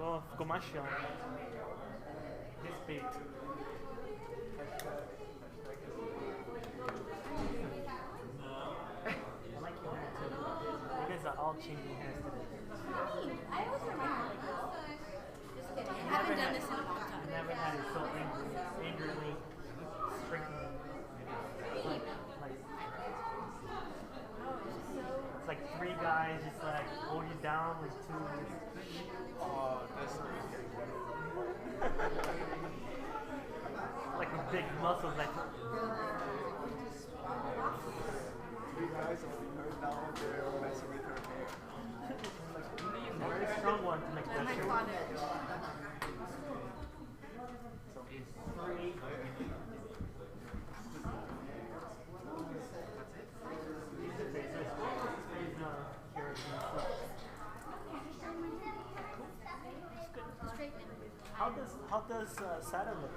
Ficou machão. Respeito. I like your hair too. You guys are all changing hairs today. I always wear my hair like this. Just kidding. I haven't done this in a long I time. never had it so angrily stricken. Like, it's like three guys just like hold you down with two. Oh, that's Like with big muscles, like you guys only heard that one there when I said with her hair. a very strong one to make that My show. father. So it's three. How does Saturn look?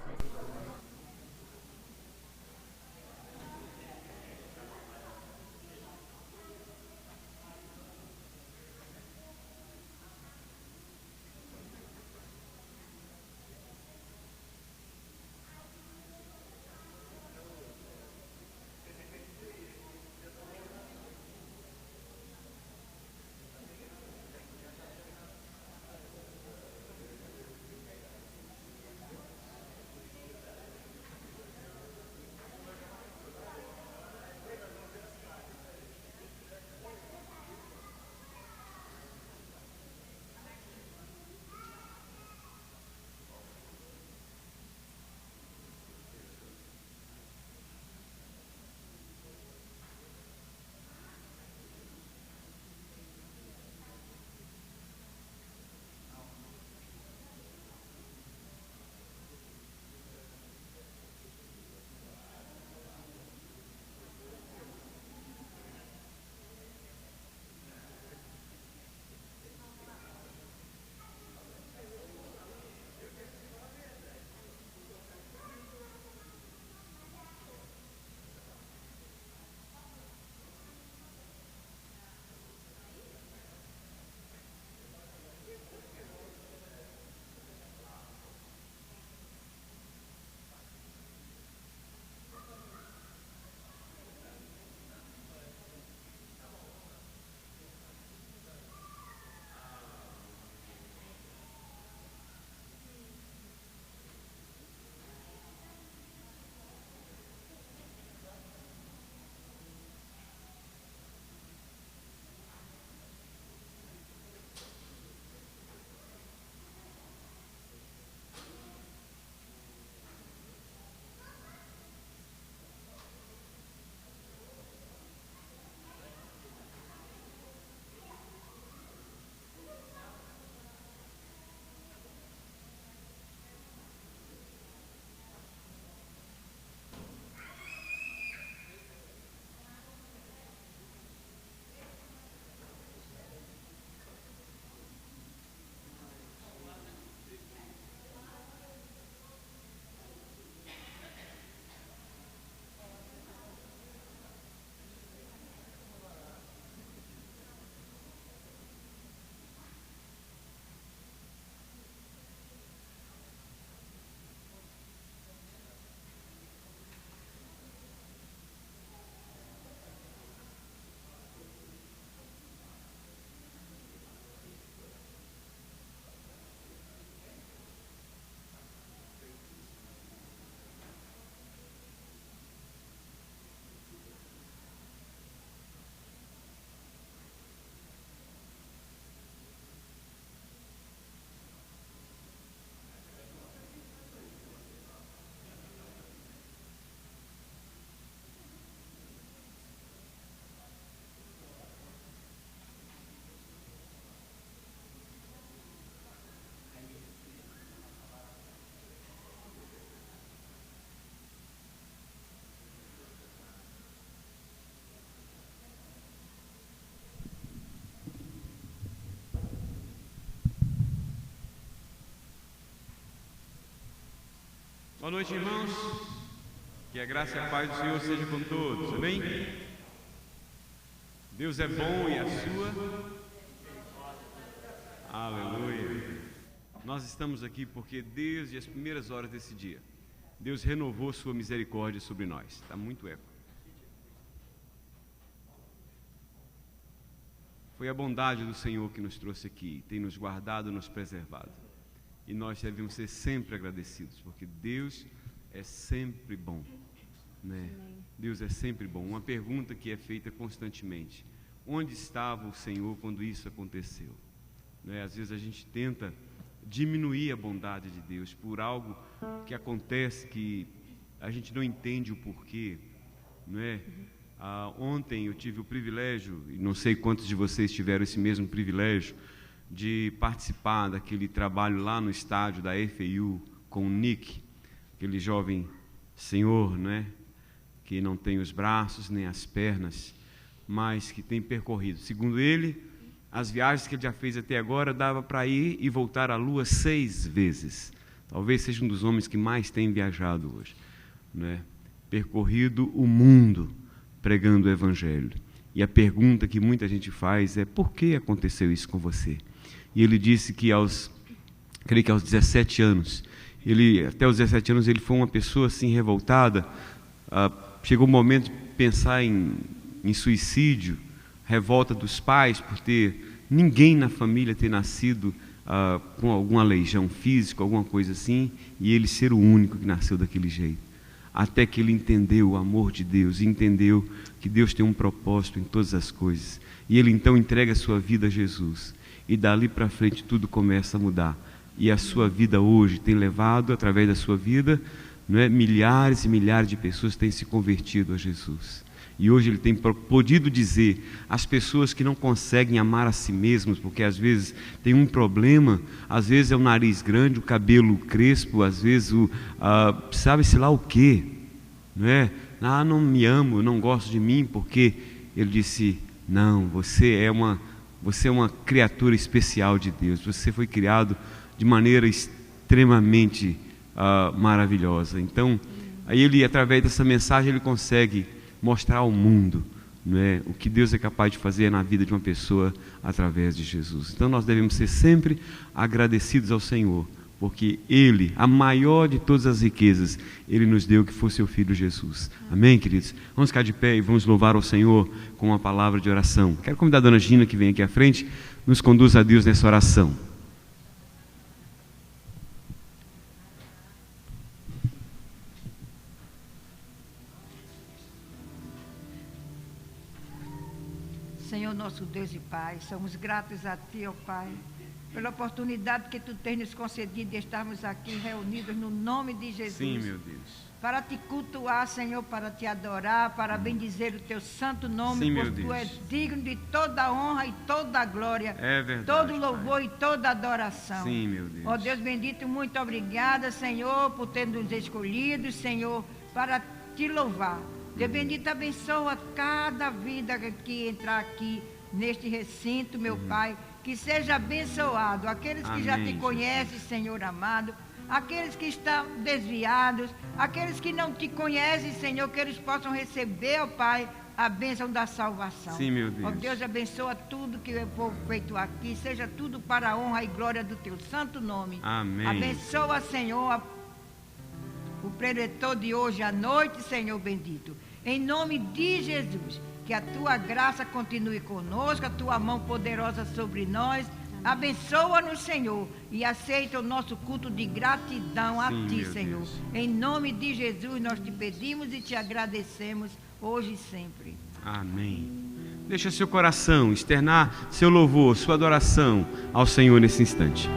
Boa noite, irmãos. Que a graça e a paz do Senhor seja com todos. Amém? Deus é bom e a sua. Aleluia. Nós estamos aqui porque desde as primeiras horas desse dia, Deus renovou sua misericórdia sobre nós. Está muito eco. Foi a bondade do Senhor que nos trouxe aqui, tem nos guardado, nos preservado. E nós devemos ser sempre agradecidos, porque Deus é sempre bom, né? Deus é sempre bom. Uma pergunta que é feita constantemente: onde estava o Senhor quando isso aconteceu? Né? Às vezes a gente tenta diminuir a bondade de Deus por algo que acontece que a gente não entende o porquê, não é? Ontem eu tive o privilégio, e não sei quantos de vocês tiveram esse mesmo privilégio, de participar daquele trabalho lá no estádio da FAU com o Nick, aquele jovem senhor, né, que não tem os braços nem as pernas, mas que tem percorrido, segundo ele, as viagens que ele já fez até agora, dava para ir e voltar à Lua 6 vezes. Talvez seja um dos homens que mais tem viajado hoje, né? Percorrido o mundo pregando o Evangelho. E a pergunta que muita gente faz é: por que aconteceu isso com você? E ele disse que creio que aos 17 anos, até os 17 anos ele foi uma pessoa assim revoltada, chegou o momento de pensar em suicídio, revolta dos pais por ninguém na família ter nascido com alguma aleijão física, alguma coisa assim, e ele ser o único que nasceu daquele jeito. Até que ele entendeu o amor de Deus, e entendeu que Deus tem um propósito em todas as coisas. E ele então entrega a sua vida a Jesus. E dali para frente tudo começa a mudar. E a sua vida hoje tem levado, através da sua vida, não é, milhares e milhares de pessoas têm se convertido a Jesus. E hoje ele tem podido dizer às pessoas que não conseguem amar a si mesmos, porque às vezes tem um problema, às vezes é o nariz grande, o cabelo crespo, às vezes sabe-se lá o quê, não é? Não me amo, não gosto de mim, porque ele disse: não, você é uma criatura especial de Deus, você foi criado de maneira extremamente maravilhosa. Então, aí ele, através dessa mensagem, ele consegue mostrar ao mundo, não é, o que Deus é capaz de fazer na vida de uma pessoa através de Jesus. Então nós devemos ser sempre agradecidos ao Senhor, porque Ele, a maior de todas as riquezas, Ele nos deu, que foi seu Filho Jesus. Amém, queridos? Vamos ficar de pé e vamos louvar ao Senhor com uma palavra de oração. Quero convidar a dona Gina, que vem aqui à frente, nos conduz a Deus nessa oração. Senhor nosso Deus e Pai, somos gratos a Ti, ó Pai, pela oportunidade que Tu tens nos concedido de estarmos aqui reunidos no nome de Jesus. Sim, meu Deus. Para Te cultuar, Senhor, para Te adorar, para bendizer o Teu santo nome, sim, porque Tu és digno de toda a honra e toda a glória, é verdade, todo louvor, Pai, e toda adoração. Sim, meu Deus. Ó Deus bendito, muito obrigada, Senhor, por ter nos escolhido, Senhor, para Te louvar. Deus bendito, abençoa cada vida que entrar aqui neste recinto, meu Pai, que seja abençoado. Aqueles que amém, já Te conhecem, Senhor amado, aqueles que estão desviados, aqueles que não Te conhecem, Senhor, que eles possam receber, ó Pai, a bênção da salvação. Sim, meu Deus. Ó Deus, abençoa tudo que for feito aqui, seja tudo para a honra e glória do Teu santo nome. Amém. Abençoa, Senhor, o preletor de hoje à noite, Senhor bendito. Em nome de Jesus, que a Tua graça continue conosco, a Tua mão poderosa sobre nós. Abençoa-nos, Senhor, e aceita o nosso culto de gratidão a Ti, Senhor. Deus. Em nome de Jesus, nós Te pedimos e Te agradecemos hoje e sempre. Amém. Deixa seu coração externar seu louvor, sua adoração ao Senhor nesse instante.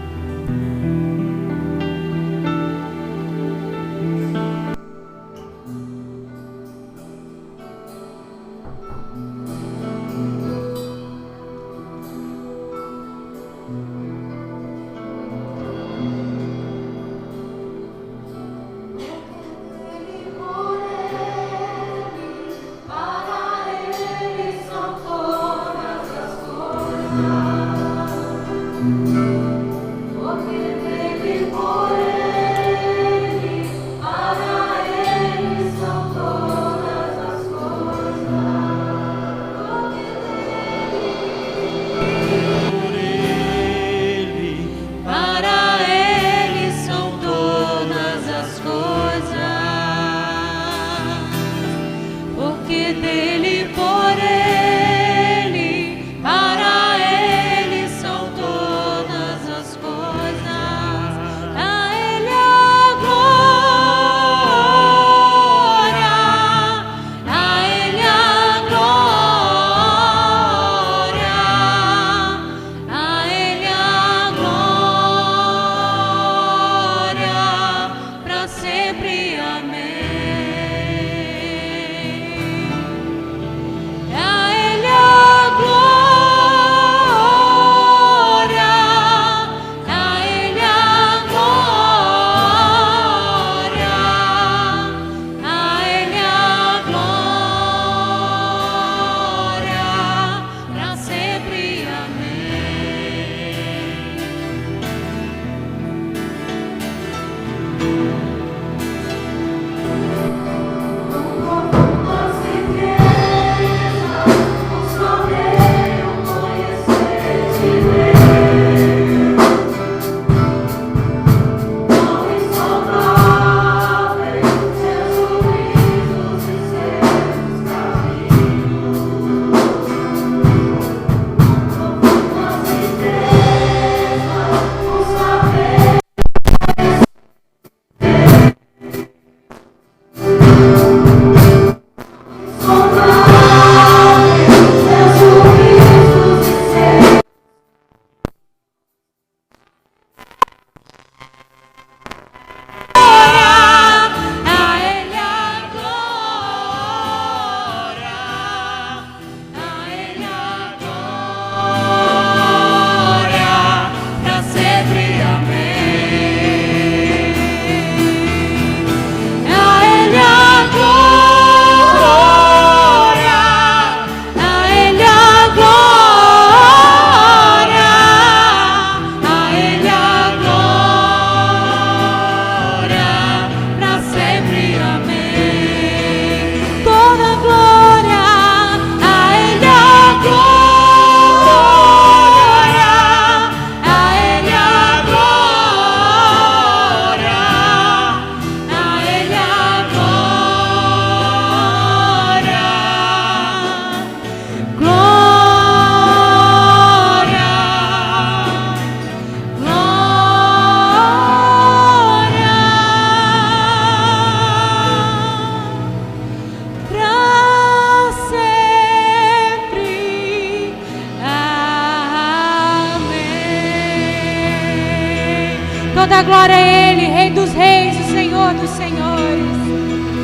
Toda a glória a Ele, Rei dos reis, o Senhor dos senhores.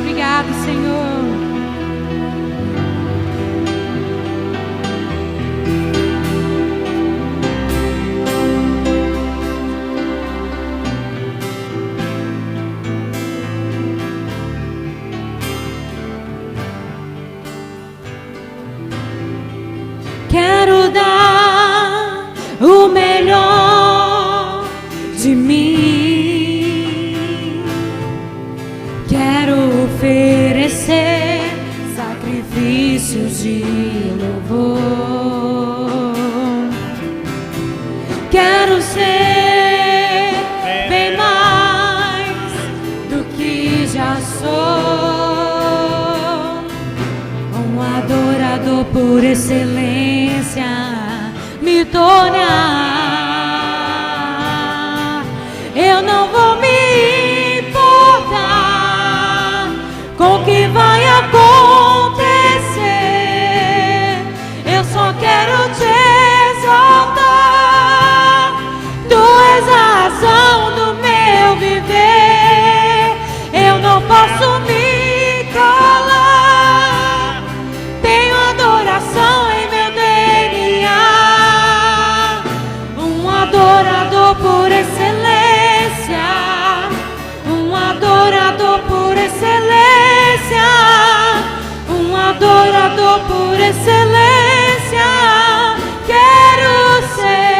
Obrigado, Senhor. Quero dar o melhor de mim. Quero oferecer sacrifícios de louvor. Quero ser bem mais do que já sou. Um adorador por excelência me tornar. Eu não vou me importar com o que vai acontecer. Eu só quero te exaltar. Tu és a razão do meu viver. Eu não posso me calar. Tenho adoração em meu DNA. Um adorador por excelência. Um adorador por excelência. Um adorador por excelência. Quero ser.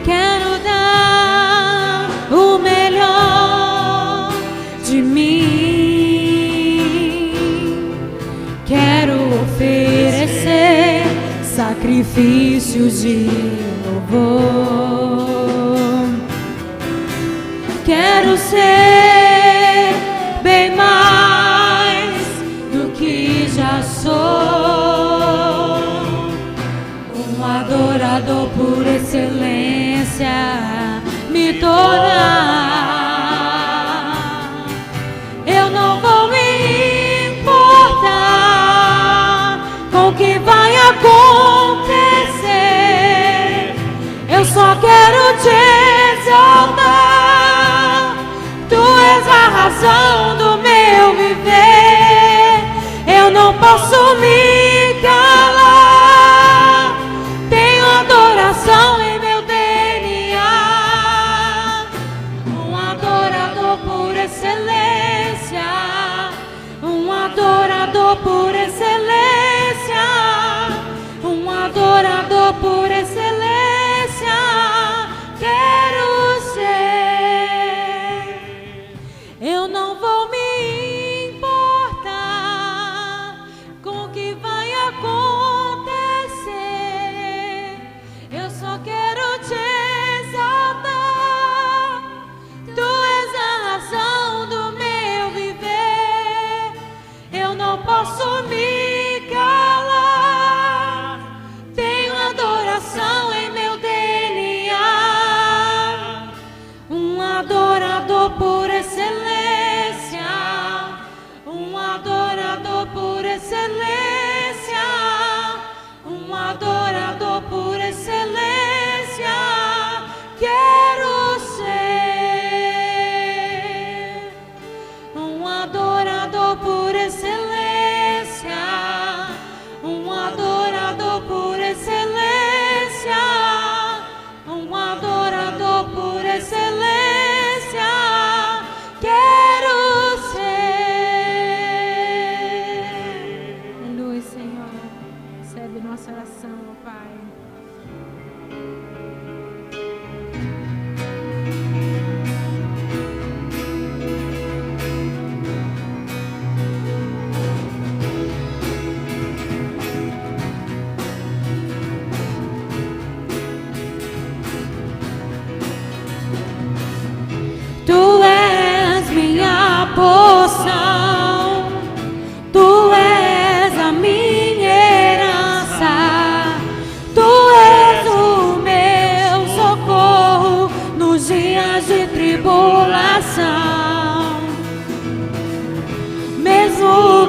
Quero dar o melhor de mim. Quero oferecer sacrifícios de louvor. Quero ser bem mais do que já sou. Um adorador por excelência me tornar. Eu não vou me importar com o que vai acontecer. Eu só quero te exaltar. Tu és a razão do meu viver. Eu não posso me calar. Tenho adoração em meu DNA. Um adorador por excelência. Um adorador por excelência. Um adorador por excelência. Quero ser. Eu não vou me importar com o que vai acontecer. Eu só quero te exaltar. Tu és a razão do meu viver. Eu não posso me calar. Tenho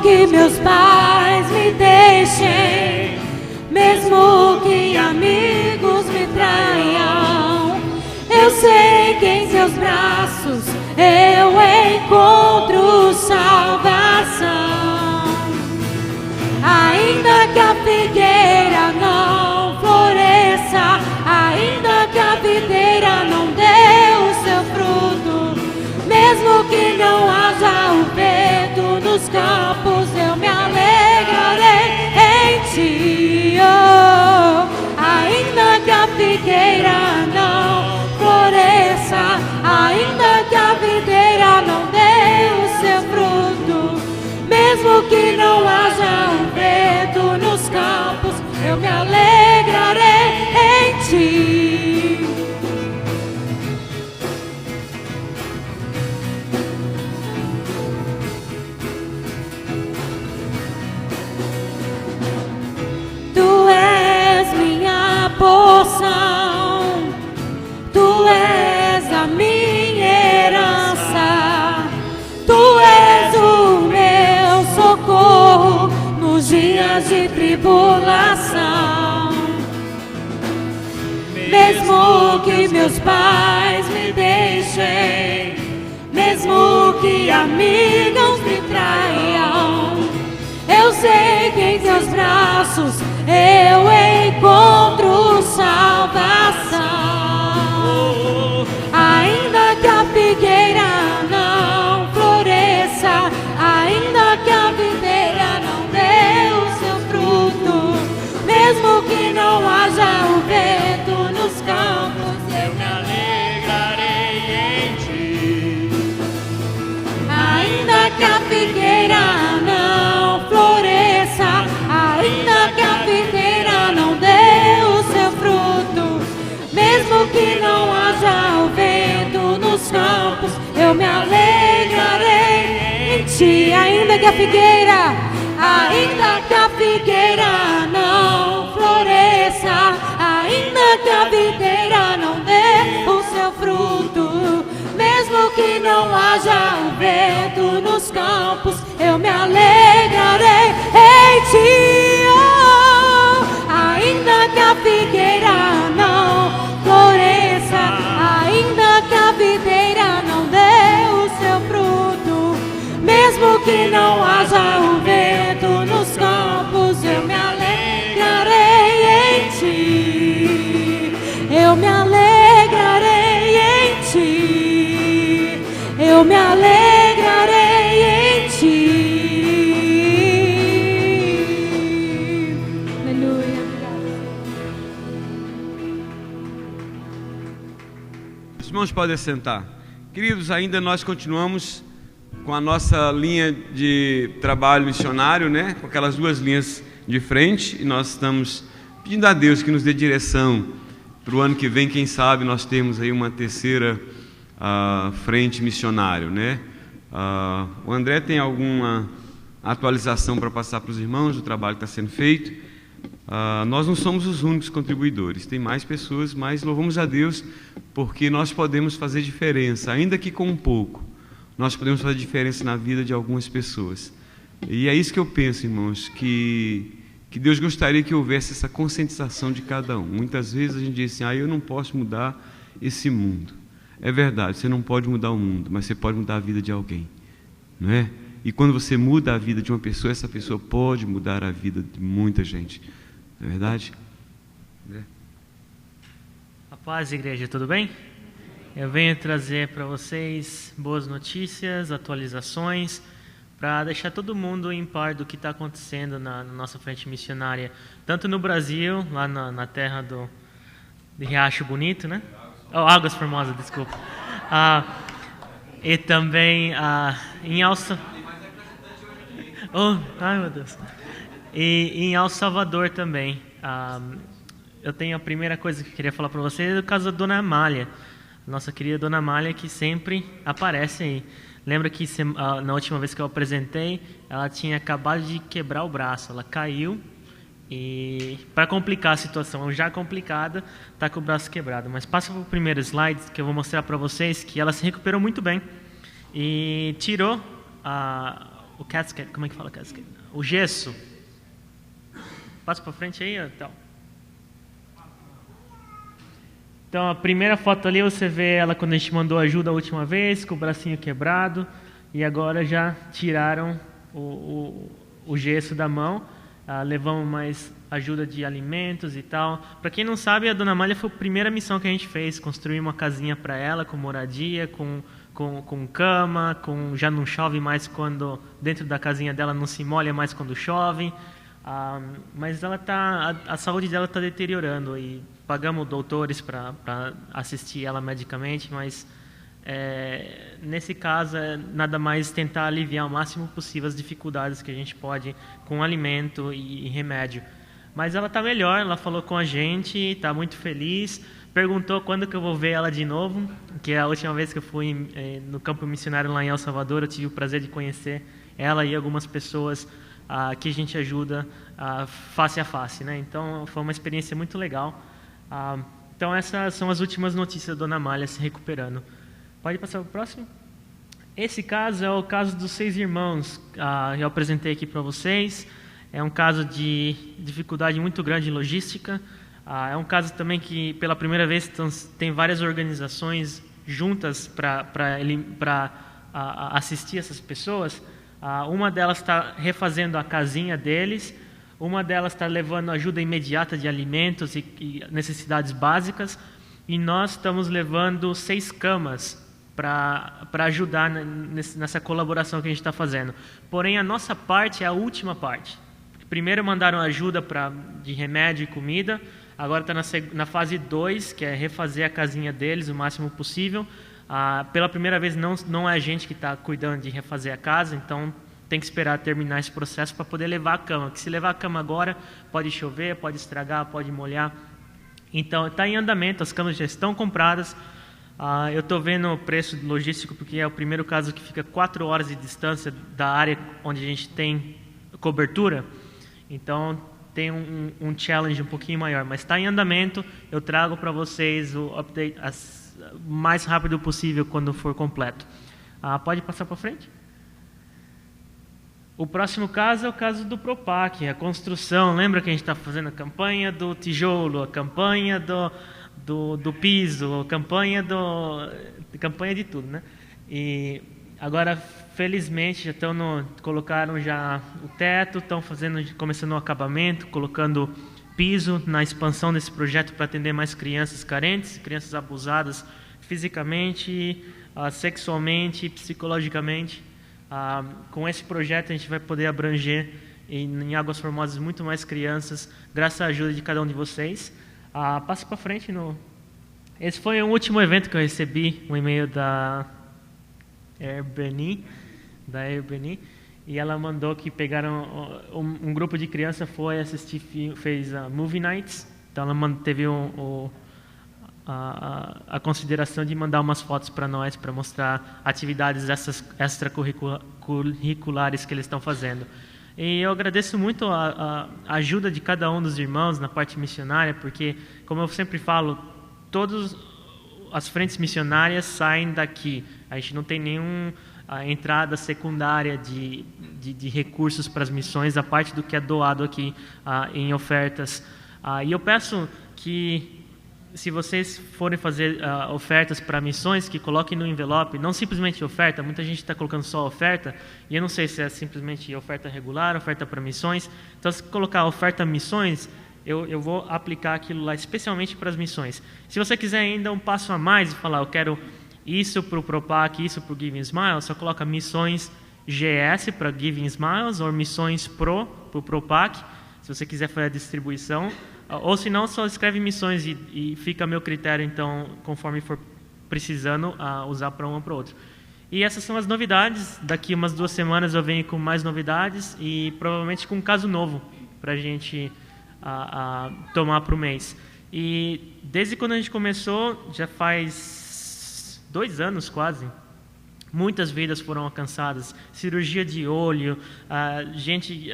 Mesmo que meus pais me deixem, mesmo que amigos me traiam, eu sei que em seus braços eu encontro salvação. Ainda que a figueira não floresça, ainda que a videira não dê o seu fruto, mesmo que não haja o vento nos campos, eu me alegrarei em ti. Oh, ainda que a figueira não floresça, ainda que a videira não dê o seu fruto, mesmo que não haja um vento nos campos, eu me alegrarei em ti. Tu és minha porção, tu és a minha herança, tu és o meu socorro nos dias de tribulação. Mesmo que meus pais me deixem, mesmo que amigos me traiam, eu sei que em seus braços eu encontro salvação. Ainda que a figueira não floresça, ainda que a videira não dê o seu fruto, mesmo que não haja o vento nos campos, eu me alegrarei em ti. Ainda que a figueira não floresça, ainda que a videira não dê o seu fruto, mesmo que não haja o vento nos campos, eu me alegrarei em ti. Ainda que a figueira não floresça, ainda que a videira não dê o seu fruto, mesmo que não haja o vento nos campos, eu me alegrarei em ti. Oh, ainda que a figueira não floresça, ainda que a videira não dê o seu fruto, mesmo que não haja o vento nos campos, eu me alegrarei em ti. Eu me alegrarei em ti. Eu me alegrarei em ti. Aleluia. Os irmãos podem sentar. Queridos, ainda nós continuamos com a nossa linha de trabalho missionário, né? Com aquelas duas linhas de frente, e nós estamos pedindo a Deus que nos dê direção para o ano que vem. Quem sabe nós temos aí uma terceira frente missionário, né? O André tem alguma atualização para passar para os irmãos do trabalho que está sendo feito? Nós não somos os únicos contribuidores, tem mais pessoas, mas louvamos a Deus porque nós podemos fazer diferença, ainda que com um pouco. Nós podemos fazer diferença na vida de algumas pessoas. E é isso que eu penso, irmãos, que Deus gostaria que houvesse essa conscientização de cada um. Muitas vezes a gente diz assim, eu não posso mudar esse mundo. É verdade, você não pode mudar o mundo, mas você pode mudar a vida de alguém, não é? E quando você muda a vida de uma pessoa, essa pessoa pode mudar a vida de muita gente. Não é verdade? A paz, igreja, tudo bem? Eu venho trazer para vocês boas notícias, atualizações, para deixar todo mundo em par do que está acontecendo na nossa frente missionária, tanto no Brasil, lá na terra de Riacho Bonito, né? Águas Formosas, desculpa. E também em ai meu Deus. E em El Salvador também. Eu tenho a primeira coisa que eu queria falar para vocês, é do caso da Dona Amália. Nossa querida Dona Amália, que sempre aparece aí. Lembra que na última vez que eu apresentei, ela tinha acabado de quebrar o braço. Ela caiu e, para complicar a situação já complicada, está com o braço quebrado. Mas passa para o primeiro slide, que eu vou mostrar para vocês que ela se recuperou muito bem. E tirou o casket, como é que fala casket? O gesso. Passa para frente aí, então. Então, a primeira foto ali, você vê ela quando a gente mandou ajuda a última vez, com o bracinho quebrado, e agora já tiraram o gesso da mão, levamos mais ajuda de alimentos e tal. Para quem não sabe, a Dona Amália foi a primeira missão que a gente fez, construir uma casinha para ela, com moradia, com cama, já não chove mais quando dentro da casinha dela não se molha mais quando chove. Mas a saúde dela está deteriorando e pagamos doutores para assistir ela medicamente, mas nesse caso é nada mais tentar aliviar o máximo possível as dificuldades que a gente pode com alimento e remédio. Mas ela está melhor, ela falou com a gente, está muito feliz, perguntou quando que eu vou ver ela de novo, que é a última vez que eu fui no campo missionário lá em El Salvador, eu tive o prazer de conhecer ela e algumas pessoas que a gente ajuda face a face, né? Então foi uma experiência muito legal. Então essas são as últimas notícias da Dona Amália se recuperando. Pode passar para o próximo? Esse caso é o caso dos 6 irmãos. Eu apresentei aqui para vocês. É um caso de dificuldade muito grande em logística. É um caso também que pela primeira vez tem várias organizações juntas para assistir essas pessoas. Uma delas está refazendo a casinha deles, uma delas está levando ajuda imediata de alimentos e necessidades básicas, e nós estamos levando 6 camas para ajudar nessa colaboração que a gente está fazendo. Porém, a nossa parte é a última parte. Primeiro mandaram ajuda de remédio e comida, agora está na fase 2, que é refazer a casinha deles o máximo possível. Pela primeira vez não é a gente que está cuidando de refazer a casa, então tem que esperar terminar esse processo para poder levar a cama, que se levar a cama agora pode chover, pode estragar, pode molhar. Então está em andamento, as camas já estão compradas. Eu estou vendo o preço logístico porque é o primeiro caso que fica 4 horas de distância da área onde a gente tem cobertura, então tem um challenge um pouquinho maior, mas está em andamento. Eu trago para vocês o update o mais rápido possível quando for completo. Pode passar para frente? O próximo caso é o caso do Propac, a construção. Lembra que a gente está fazendo a campanha do tijolo, a campanha do piso, a campanha de tudo, né? E agora, felizmente, colocaram já o teto, estão começando o acabamento, colocando piso na expansão desse projeto para atender mais crianças carentes, crianças abusadas fisicamente, sexualmente, psicologicamente. Com esse projeto a gente vai poder abranger em Águas Formosas muito mais crianças, graças à ajuda de cada um de vocês. Passa para frente. Esse foi o último evento que eu recebi, um e-mail da Airbnb, e ela mandou que pegaram um grupo de crianças, foi assistir, fez movie nights. Então ela teve a consideração de mandar umas fotos para nós, para mostrar atividades extracurriculares que eles estão fazendo. E eu agradeço muito a ajuda de cada um dos irmãos na parte missionária, porque, como eu sempre falo, todas as frentes missionárias saem daqui. A gente não tem nenhuma entrada secundária de recursos para as missões, a parte do que é doado aqui em ofertas. E eu peço que, se vocês forem fazer ofertas para missões, que coloquem no envelope, não simplesmente oferta. Muita gente está colocando só oferta, e eu não sei se é simplesmente oferta regular, oferta para missões. Então, se colocar oferta missões, eu vou aplicar aquilo lá especialmente para as missões. Se você quiser ainda um passo a mais e falar, eu quero isso para o Propac, isso para o Giving Smiles, só coloca missões GS para Giving Smiles, ou missões para o Propac, se você quiser fazer a distribuição. Ou se não, só escreve missões e fica a meu critério, então, conforme for precisando, usar para um ou para o outro. E essas são as novidades. Daqui umas 2 semanas eu venho com mais novidades e provavelmente com um caso novo para a gente tomar para o mês. E desde quando a gente começou, já faz 2 anos quase, muitas vidas foram alcançadas. Cirurgia de olho, gente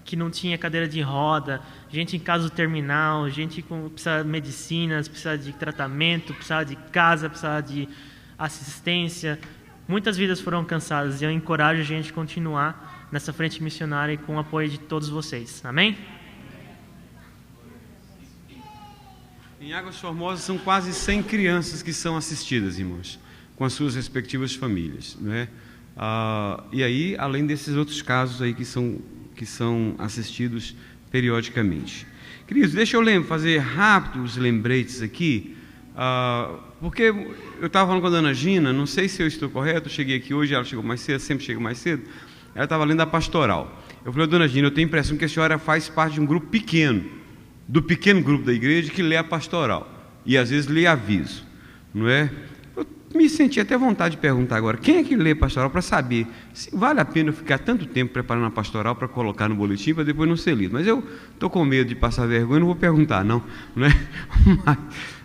que não tinha cadeira de roda, gente em caso terminal, gente que precisa de medicinas, precisa de tratamento, precisa de casa, precisa de assistência. Muitas vidas foram alcançadas e eu encorajo a gente a continuar nessa frente missionária e com o apoio de todos vocês. Amém? Em Águas Formosas são quase 100 crianças que são assistidas, irmãos, com as suas respectivas famílias, não é? E aí, além desses outros casos aí que são assistidos periodicamente. Queridos, deixa eu fazer rápidos lembretes aqui, porque eu estava falando com a dona Gina, não sei se eu estou correto, eu cheguei aqui hoje, ela chegou mais cedo, sempre chega mais cedo, ela estava lendo a pastoral. Eu falei, dona Gina, eu tenho a impressão que a senhora faz parte de um grupo pequeno, do pequeno grupo da igreja que lê a pastoral, e às vezes lê aviso, não é? Eu me senti até vontade de perguntar agora, quem é que lê pastoral para saber se vale a pena eu ficar tanto tempo preparando a pastoral para colocar no boletim para depois não ser lido? Mas eu estou com medo de passar vergonha, não vou perguntar não é?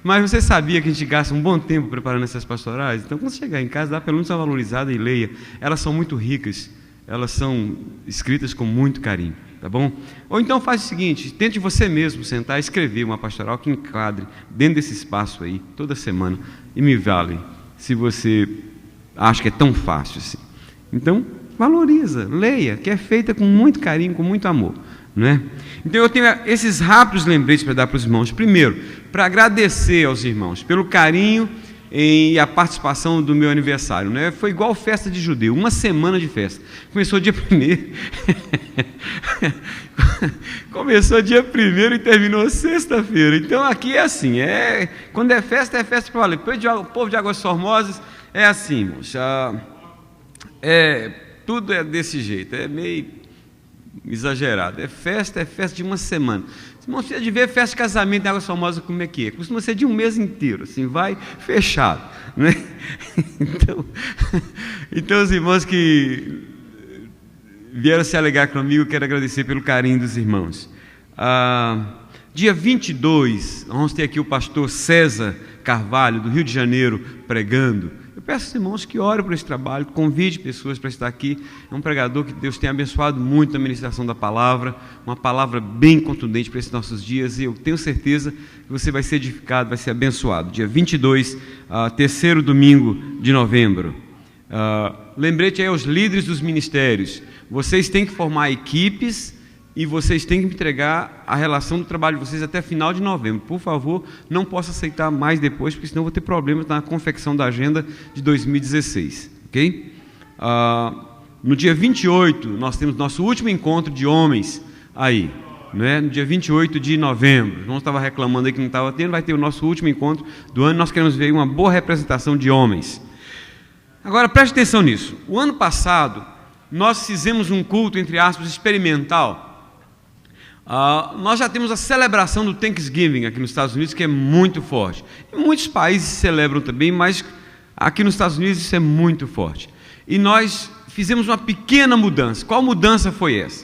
Mas você sabia que a gente gasta um bom tempo preparando essas pastorais? Então quando chegar em casa, dá pelo menos uma valorizada e leia. Elas são muito ricas, elas são escritas com muito carinho, tá bom? Ou então faz o seguinte, tente você mesmo sentar e escrever uma pastoral que enquadre dentro desse espaço aí, toda semana, e me vale se você acha que é tão fácil assim. Então, valoriza, leia, que é feita com muito carinho, com muito amor, não é? Então eu tenho esses rápidos lembretes para dar para os irmãos. Primeiro, para agradecer aos irmãos pelo carinho e a participação do meu aniversário, né? Foi igual festa de judeu, uma semana de festa. Começou dia 1º começou dia 1º e terminou sexta-feira. Então aqui é assim, quando é festa para valer. O povo de Águas Formosas é assim, irmãos, tudo é desse jeito, é meio exagerado. É festa de uma semana. Irmão, você de ver festa de casamento em Águas Formosas como é que é? Costuma ser de um mês inteiro, assim, vai fechado, né? Então os irmãos que vieram se alegar comigo, eu quero agradecer pelo carinho dos irmãos. Dia 22, vamos ter aqui o pastor César Carvalho, do Rio de Janeiro, pregando. Eu peço aos irmãos que orem por esse trabalho, convide pessoas para estar aqui. É um pregador que Deus tem abençoado muito na ministração da palavra, uma palavra bem contundente para esses nossos dias, e eu tenho certeza que você vai ser edificado, vai ser abençoado. Dia 22, terceiro domingo de novembro. Lembrete aí aos líderes dos ministérios, vocês têm que formar equipes e vocês têm que entregar a relação do trabalho de vocês até final de novembro. Por favor, não posso aceitar mais depois, porque senão eu vou ter problemas na confecção da agenda de 2016, ok? No dia 28, nós temos nosso último encontro de homens aí, né? No dia 28 de novembro. O irmão estava reclamando aí que não estava tendo, vai ter o nosso último encontro do ano. Nós queremos ver uma boa representação de homens. Agora, preste atenção nisso. O ano passado, nós fizemos um culto, entre aspas, experimental. Nós já temos a celebração do Thanksgiving aqui nos Estados Unidos, que é muito forte. Em muitos países celebram também, mas aqui nos Estados Unidos isso é muito forte. E nós fizemos uma pequena mudança. Qual mudança foi essa?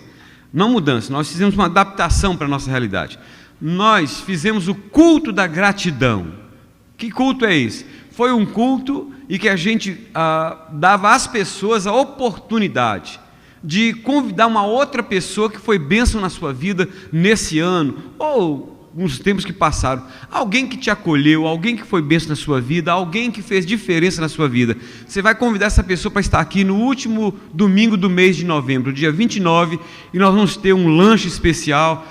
Não mudança, nós fizemos uma adaptação para a nossa realidade. Nós fizemos o culto da gratidão. Que culto é esse? Foi um culto em que a gente dava às pessoas a oportunidade de convidar uma outra pessoa que foi bênção na sua vida nesse ano, ou nos tempos que passaram, alguém que te acolheu, alguém que foi bênção na sua vida, alguém que fez diferença na sua vida. Você vai convidar essa pessoa para estar aqui no último domingo do mês de novembro, dia 29, e nós vamos ter um lanche especial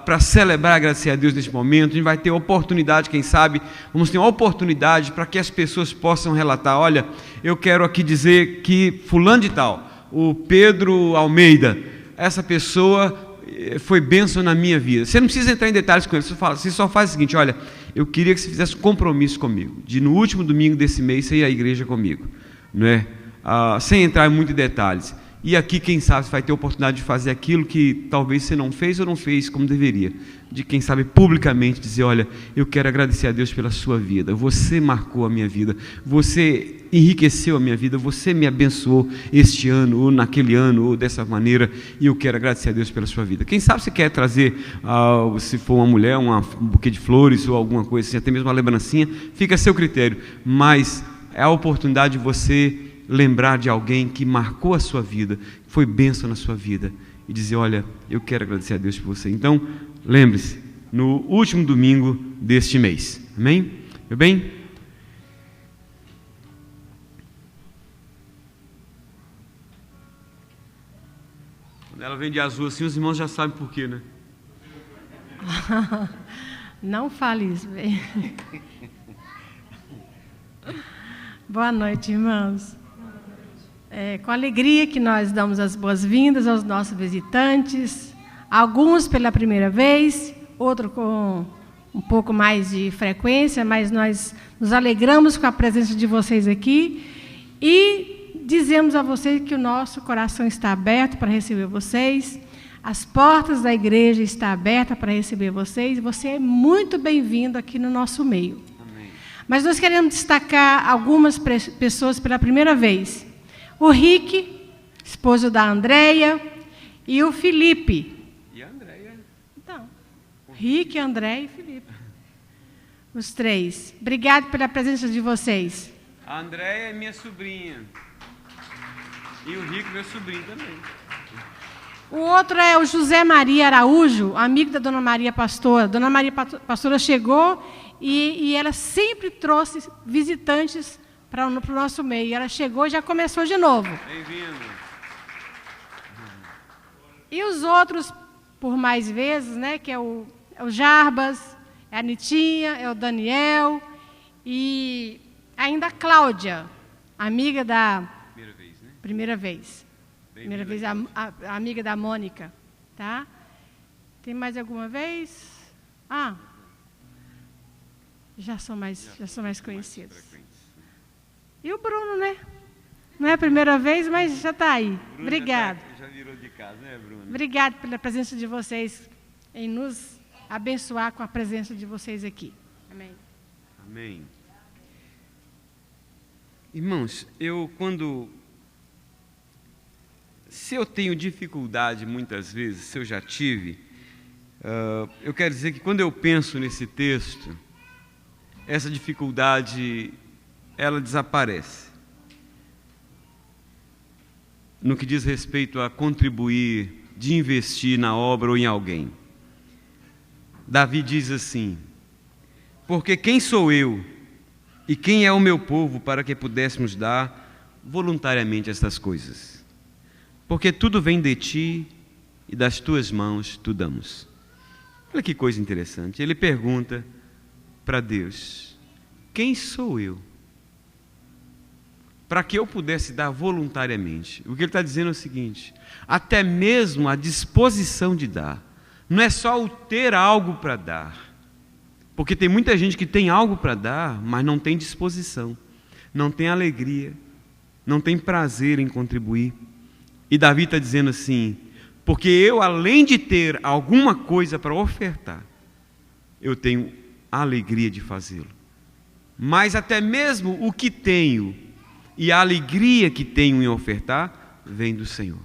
para celebrar e agradecer a Deus nesse momento. A gente vai ter oportunidade, quem sabe, vamos ter uma oportunidade para que as pessoas possam relatar, olha, eu quero aqui dizer que fulano de tal, o Pedro Almeida, essa pessoa foi bênção na minha vida. Você não precisa entrar em detalhes com ele, você só faz o seguinte, olha, eu queria que você fizesse um compromisso comigo, de no último domingo desse mês você ir à igreja comigo, não é? Sem entrar muito em detalhes. E aqui, quem sabe, você vai ter a oportunidade de fazer aquilo que talvez você não fez ou não fez como deveria. De, quem sabe, publicamente dizer, olha, eu quero agradecer a Deus pela sua vida. Você marcou a minha vida. Você enriqueceu a minha vida. Você me abençoou este ano, ou naquele ano, ou dessa maneira. E eu quero agradecer a Deus pela sua vida. Quem sabe você quer trazer, se for uma mulher, um buquê de flores ou alguma coisa assim, até mesmo uma lembrancinha. Fica a seu critério. Mas é a oportunidade de você lembrar de alguém que marcou a sua vida, foi bênção na sua vida, e dizer, olha, eu quero agradecer a Deus por você. Então, lembre-se, no último domingo deste mês, amém? Meu bem? Quando ela vem de azul assim, os irmãos já sabem por quê, né? Não fale isso, bem. Boa noite, irmãos. Com alegria que nós damos as boas-vindas aos nossos visitantes, alguns pela primeira vez, outros com um pouco mais de frequência, mas nós nos alegramos com a presença de vocês aqui e dizemos a vocês que o nosso coração está aberto para receber vocês, as portas da igreja estão abertas para receber vocês, e você é muito bem-vindo aqui no nosso meio. Amém. Mas nós queremos destacar algumas pessoas pela primeira vez. O Rick, esposo da Andréia, e o Felipe. E a Andréia? Então, Rick, André e Felipe. Os três. Obrigado pela presença de vocês. A Andréia é minha sobrinha. E o Rico, meu sobrinho também. O outro é o José Maria Araújo, amigo da Dona Maria Pastora. Dona Maria Pastora chegou e ela sempre trouxe visitantes para o nosso meio. Ela chegou e já começou de novo. Bem-vindo. E os outros, por mais vezes, né, que é o Jarbas, é a Nitinha, é o Daniel e ainda a Cláudia, amiga da Primeira vez, né? primeira vez. Primeira vez a amiga da Mônica, tá? Tem mais alguma vez? Já são mais conhecidos. E o Bruno, né? Não é a primeira vez, mas já está aí. Obrigado. Já virou de casa, né, Bruno? Obrigado pela presença de vocês, em nos abençoar com a presença de vocês aqui. Amém. Amém. Irmãos, se eu tenho dificuldade muitas vezes, se eu já tive, eu quero dizer que quando eu penso nesse texto, essa dificuldade, ela desaparece. No que diz respeito a contribuir, de investir na obra ou em alguém. Davi diz assim: porque quem sou eu e quem é o meu povo para que pudéssemos dar voluntariamente estas coisas? Porque tudo vem de ti e das tuas mãos tu damos. Olha que coisa interessante. Ele pergunta para Deus: quem sou eu? Para que eu pudesse dar voluntariamente. O que ele está dizendo é o seguinte: até mesmo a disposição de dar. Não é só o ter algo para dar. Porque tem muita gente que tem algo para dar, mas não tem disposição, não tem alegria, não tem prazer em contribuir. E Davi está dizendo assim: porque eu, além de ter alguma coisa para ofertar, eu tenho a alegria de fazê-lo. Mas até mesmo o que tenho e a alegria que tenho em ofertar, vem do Senhor.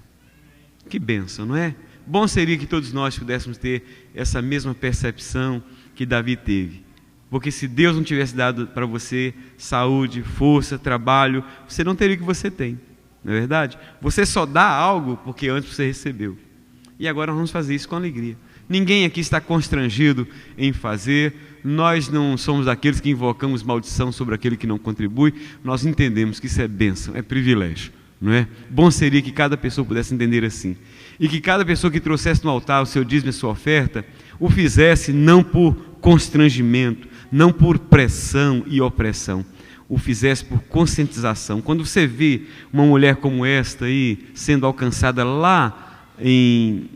Que bênção, não é? Bom seria que todos nós pudéssemos ter essa mesma percepção que Davi teve. Porque se Deus não tivesse dado para você saúde, força, trabalho, você não teria o que você tem. Não é verdade? Você só dá algo porque antes você recebeu. E agora nós vamos fazer isso com alegria. Ninguém aqui está constrangido em fazer. Nós não somos daqueles que invocamos maldição sobre aquele que não contribui. Nós entendemos que isso é bênção, é privilégio, não é? Bom seria que cada pessoa pudesse entender assim. E que cada pessoa que trouxesse no altar o seu dízimo e a sua oferta, o fizesse não por constrangimento, não por pressão e opressão, o fizesse por conscientização. Quando você vê uma mulher como esta aí, sendo alcançada lá em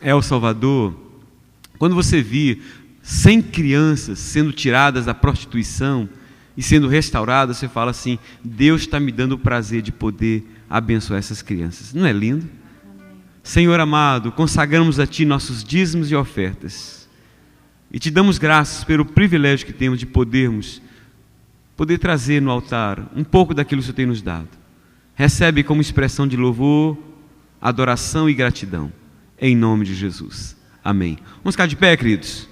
El Salvador, quando você vê 100 crianças sendo tiradas da prostituição e sendo restauradas, você fala assim: Deus está me dando o prazer de poder abençoar essas crianças. Não é lindo? Amém. Senhor amado, consagramos a Ti nossos dízimos e ofertas e Te damos graças pelo privilégio que temos de poder trazer no altar um pouco daquilo que o Senhor tem nos dado. Recebe como expressão de louvor, adoração e gratidão, em nome de Jesus. Amém. Vamos ficar de pé, queridos.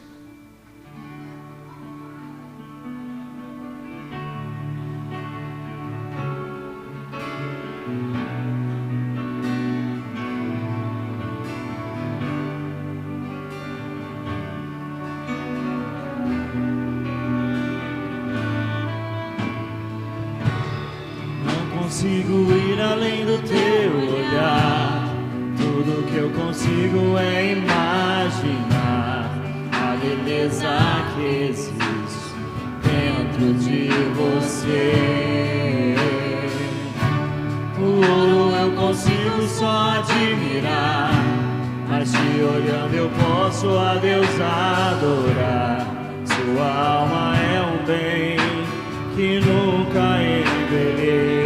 Consigo ir além do teu olhar, Tudo que eu consigo é imaginar a beleza que existe dentro de você. O ouro eu consigo só admirar, mas te olhando eu posso a Deus adorar. Sua alma é um bem que nunca envelhecerá.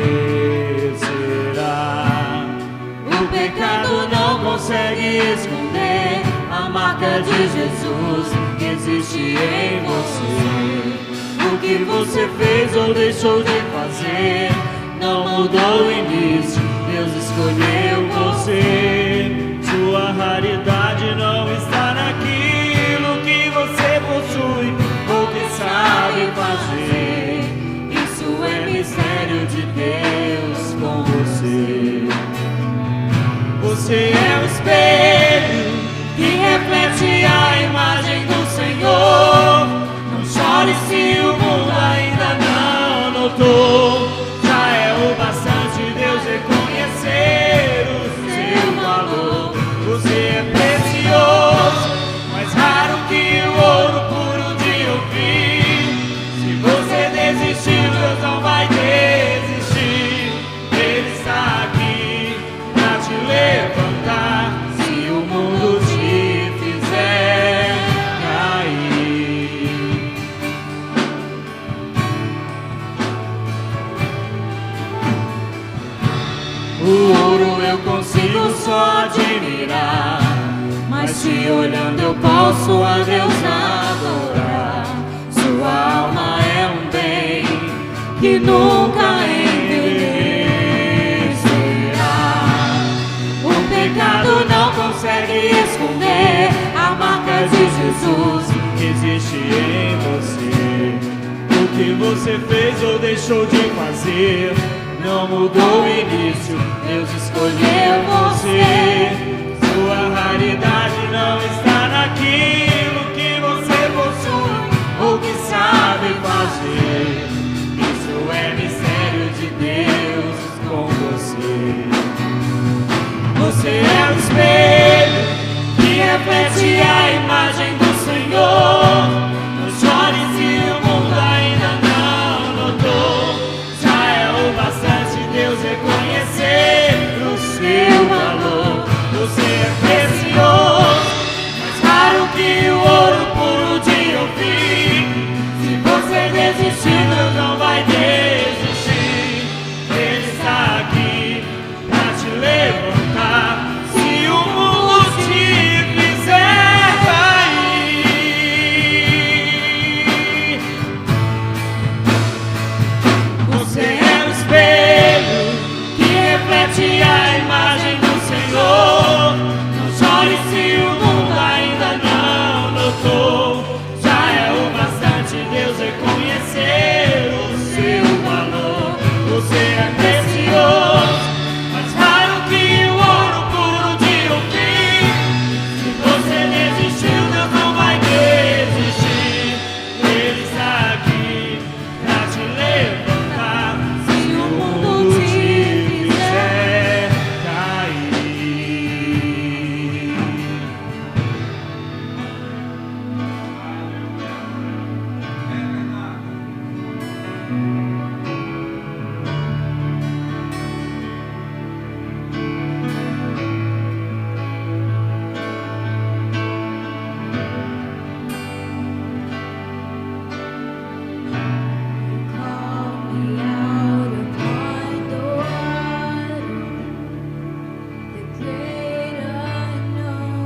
O pecado não consegue esconder a marca de Jesus que existe em você. O que você fez ou deixou de fazer não mudou o início, Deus escolheu você. Sua raridade não está naquilo que você possui ou que sabe fazer. Isso é mistério de Deus com você. Você é o espelho que reflete a imagem do Senhor. Não chore se o mundo ainda não notou. Já é o bastante Deus reconhecer o seu valor. Você é precioso, mais raro que o ouro puro de ouvir. Se você desistir, Deus não vai desistir. Ele está aqui pra te levantar se o mundo te fizer cair. O ouro eu consigo só admirar, mas te olhando eu posso a Deus adorar. Sua alma é um bem que nunca envelhecerá. O pecado não consegue esconder a marca de Jesus que existe em você. O que você fez ou deixou de fazer não mudou o início, Deus escolheu você. Sua raridade não está naquilo que você possui ou que sabe fazer. Isso é mistério de Deus com você. Você é o espelho que reflete a imagem do Senhor. Não chore se o mundo ainda não notou. Já é o bastante Deus reconhecer o seu valor. Você é precioso, mais raro que o ouro puro de ouvir. Se você desistir, Deus não vai desistir. Ele está aqui pra te levantar se o mundo te fizer cair. Você é o espelho que reflete a imagem do Senhor. Não chore se o mundo ainda não notou. Já é o bastante Deus reconhecer o seu valor. Você é precioso, mais raro que o ouro puro de ouvir. Se você desistiu, Deus não vai desistir. Ele está aqui pra te levantar se o mundo te fizer cair. Call me out upon the water, the great unknown,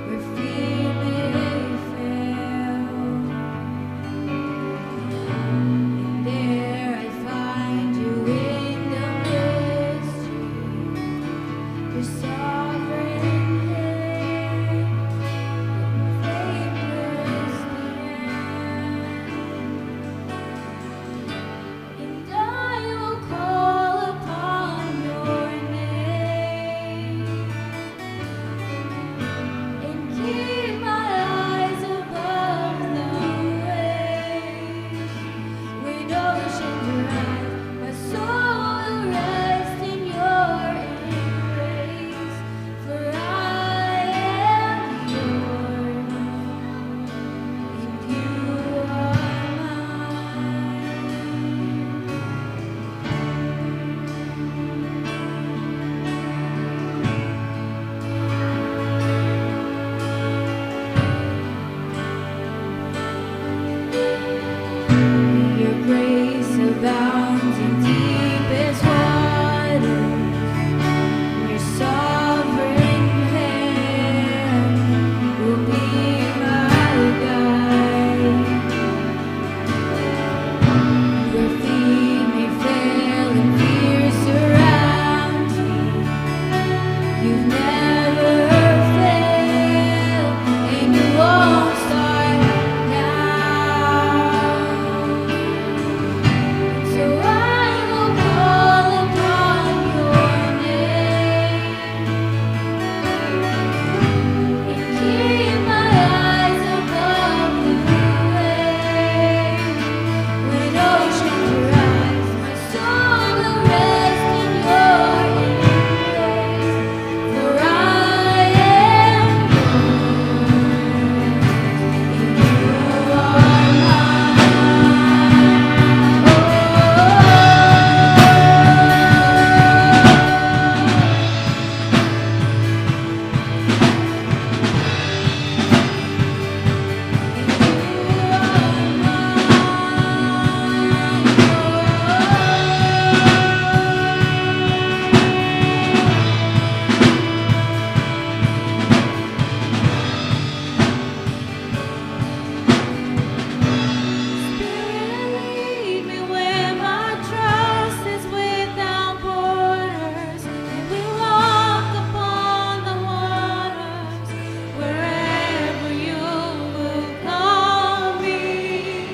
where fear may fail. And there I find you in the mystery, your sovereign hand, faithless stand. And I will call upon your name and keep my eyes above the waves. When oceans rise, my soul will rest in your embrace. You've never failed, and you won't start now. So I will call upon your name and keep my eyes above the waves. When oceans rise, my soul will rest in your embrace. For I am yours, and you are Lead me where my trust is without borders, and we walk upon the waters wherever you will call me.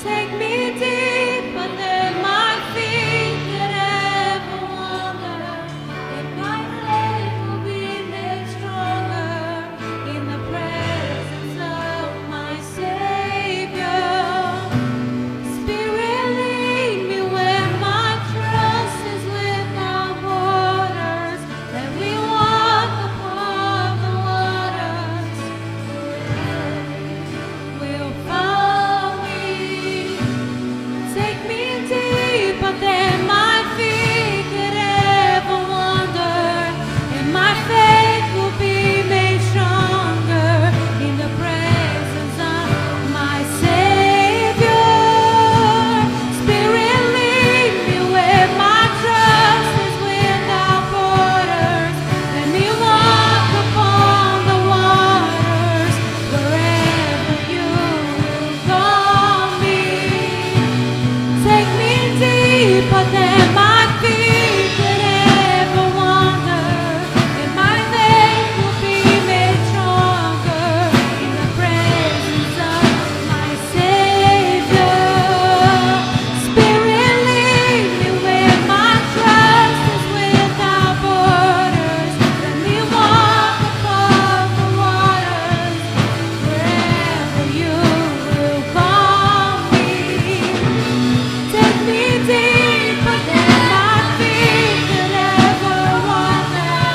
Take me deeper than my feet could ever wander, and my faith will be made stronger in the presence of my Savior. Spirit, lead me where my trust is without borders, and we walk upon the waters will follow me. Take me deeper than my feet could ever wander, and my faith will be made stronger in the presence of my Savior. Spirit, lead me where my trust is without borders. Let me walk upon the waters wherever you will call me. Take me deeper than my feet could ever wander, and my faith will be made stronger in the presence of my Savior. Spirit, lead me where my trust is without borders. Let me walk upon the waters wherever you will call me. Take me deeper than my feet could ever wander,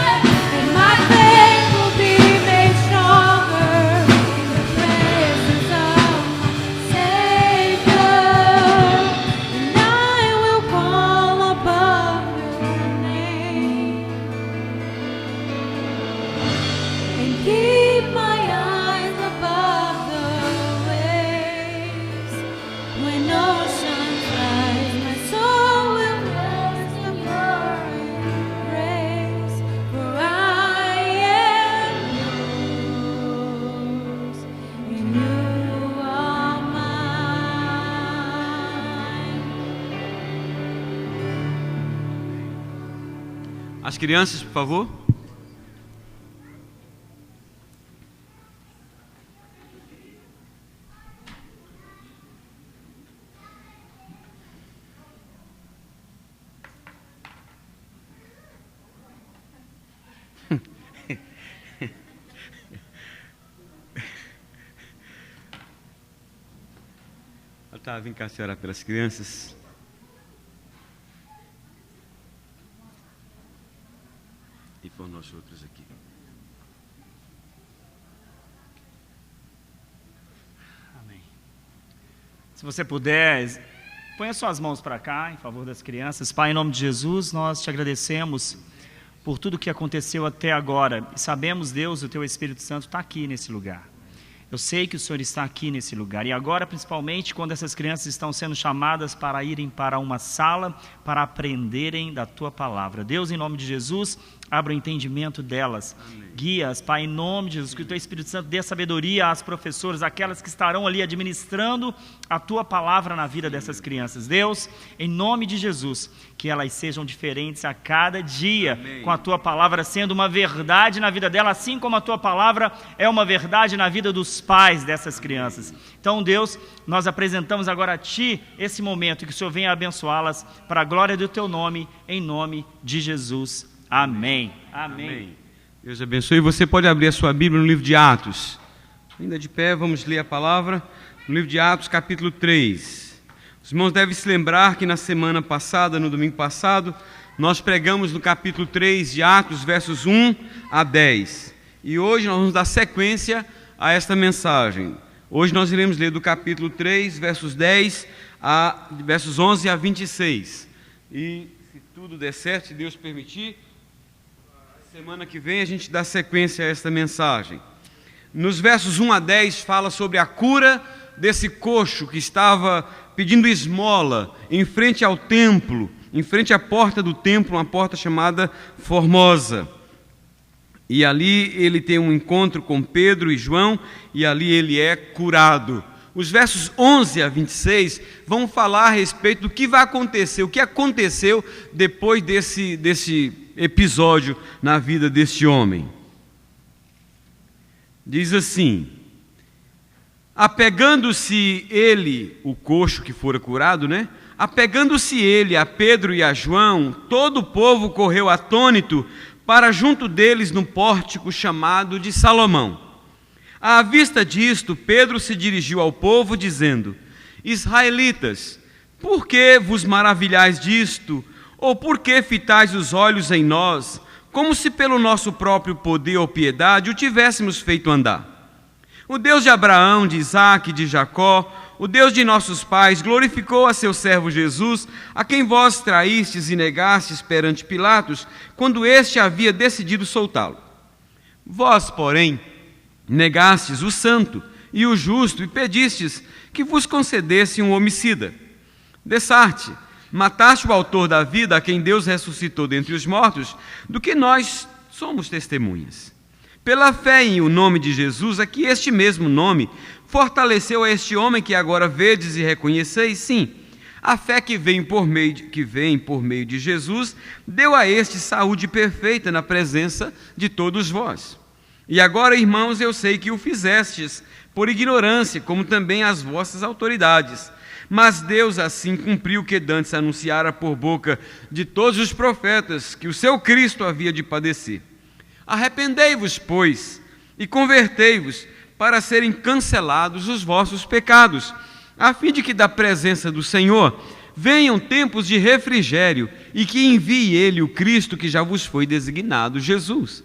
and my faith will be made stronger in the presence of my Savior. And I will call above your name and keep my eyes above the waves. When oceans rise, my soul will rest in your embrace. For I am yours, and you are mine. As crianças, por favor. Tá, vem cá, senhora, pelas crianças. E por nós outros aqui. Amém. Se você puder, ponha suas mãos para cá, em favor das crianças. Pai, em nome de Jesus, nós te agradecemos por tudo que aconteceu até agora. E sabemos, Deus, o Teu Espírito Santo está aqui nesse lugar. Eu sei que o Senhor está aqui nesse lugar. E agora, principalmente, quando essas crianças estão sendo chamadas para irem para uma sala, para aprenderem da Tua Palavra. Deus, em nome de Jesus, abra o entendimento delas. Guia-as, Pai, em nome de Jesus, que o Teu Espírito Santo dê sabedoria às professoras, aquelas que estarão ali administrando a Tua palavra na vida dessas crianças. Deus, em nome de Jesus, que elas sejam diferentes a cada dia, com a Tua palavra sendo uma verdade na vida dela, assim como a Tua palavra é uma verdade na vida dos pais dessas crianças. Então, Deus, nós apresentamos agora a Ti esse momento, que o Senhor venha abençoá-las para a glória do Teu nome, em nome de Jesus. Amém. Amém. Deus abençoe. Você pode abrir a sua Bíblia no livro de Atos. Ainda de pé, vamos ler a palavra no livro de Atos, capítulo 3. Os irmãos devem se lembrar que na semana passada, no domingo passado, nós pregamos no capítulo 3 de Atos, versos 1 a 10. E hoje nós vamos dar sequência a esta mensagem. Hoje nós iremos ler do capítulo 3, versos 11 a 26. E se tudo der certo, se Deus permitir, semana que vem a gente dá sequência a esta mensagem. Nos versos 1 a 10 fala sobre a cura desse coxo que estava pedindo esmola em frente ao templo, em frente à porta do templo, uma porta chamada Formosa. E ali ele tem um encontro com Pedro e João, e ali ele é curado. Os versos 11 a 26 vão falar a respeito do que vai acontecer, o que aconteceu depois desse episódio na vida deste homem. Diz assim: apegando-se ele, o coxo que fora curado, apegando-se ele a Pedro e a João, todo o povo correu atônito para junto deles no pórtico chamado de Salomão. À vista disto, Pedro se dirigiu ao povo, dizendo: Israelitas, por que vos maravilhais disto? Ou por que fitais os olhos em nós, como se pelo nosso próprio poder ou piedade o tivéssemos feito andar? O Deus de Abraão, de Isaque e de Jacó, o Deus de nossos pais, glorificou a seu servo Jesus, a quem vós traístes e negastes perante Pilatos, quando este havia decidido soltá-lo. Vós, porém, negastes o santo e o justo e pedistes que vos concedesse um homicida. Dessarte, mataste o autor da vida, a quem Deus ressuscitou dentre os mortos, do que nós somos testemunhas. Pela fé em o nome de Jesus, é que este mesmo nome fortaleceu a este homem que agora vedes e reconheceis, sim, a fé que vem por meio de Jesus, deu a este saúde perfeita na presença de todos vós. E agora, irmãos, eu sei que o fizestes por ignorância, como também as vossas autoridades. Mas Deus assim cumpriu o que dantes anunciara por boca de todos os profetas, que o seu Cristo havia de padecer. Arrependei-vos, pois, e convertei-vos, para serem cancelados os vossos pecados, a fim de que da presença do Senhor venham tempos de refrigério, e que envie Ele o Cristo que já vos foi designado, Jesus,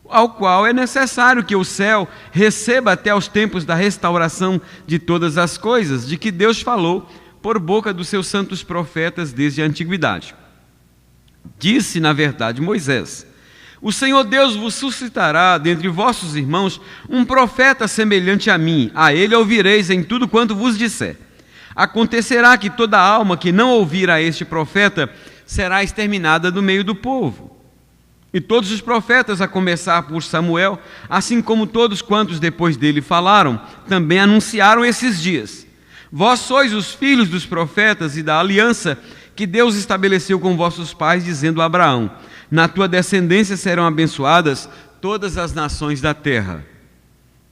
ao qual é necessário que o céu receba até os tempos da restauração de todas as coisas, de que Deus falou por boca dos seus santos profetas desde a antiguidade. Disse, na verdade, Moisés: o Senhor Deus vos suscitará dentre vossos irmãos um profeta semelhante a mim, a ele ouvireis em tudo quanto vos disser. Acontecerá que toda alma que não ouvir a este profeta será exterminada do meio do povo. E todos os profetas, a começar por Samuel, assim como todos quantos depois dele falaram, também anunciaram esses dias. Vós sois os filhos dos profetas e da aliança que Deus estabeleceu com vossos pais, dizendo a Abraão: na tua descendência serão abençoadas todas as nações da terra.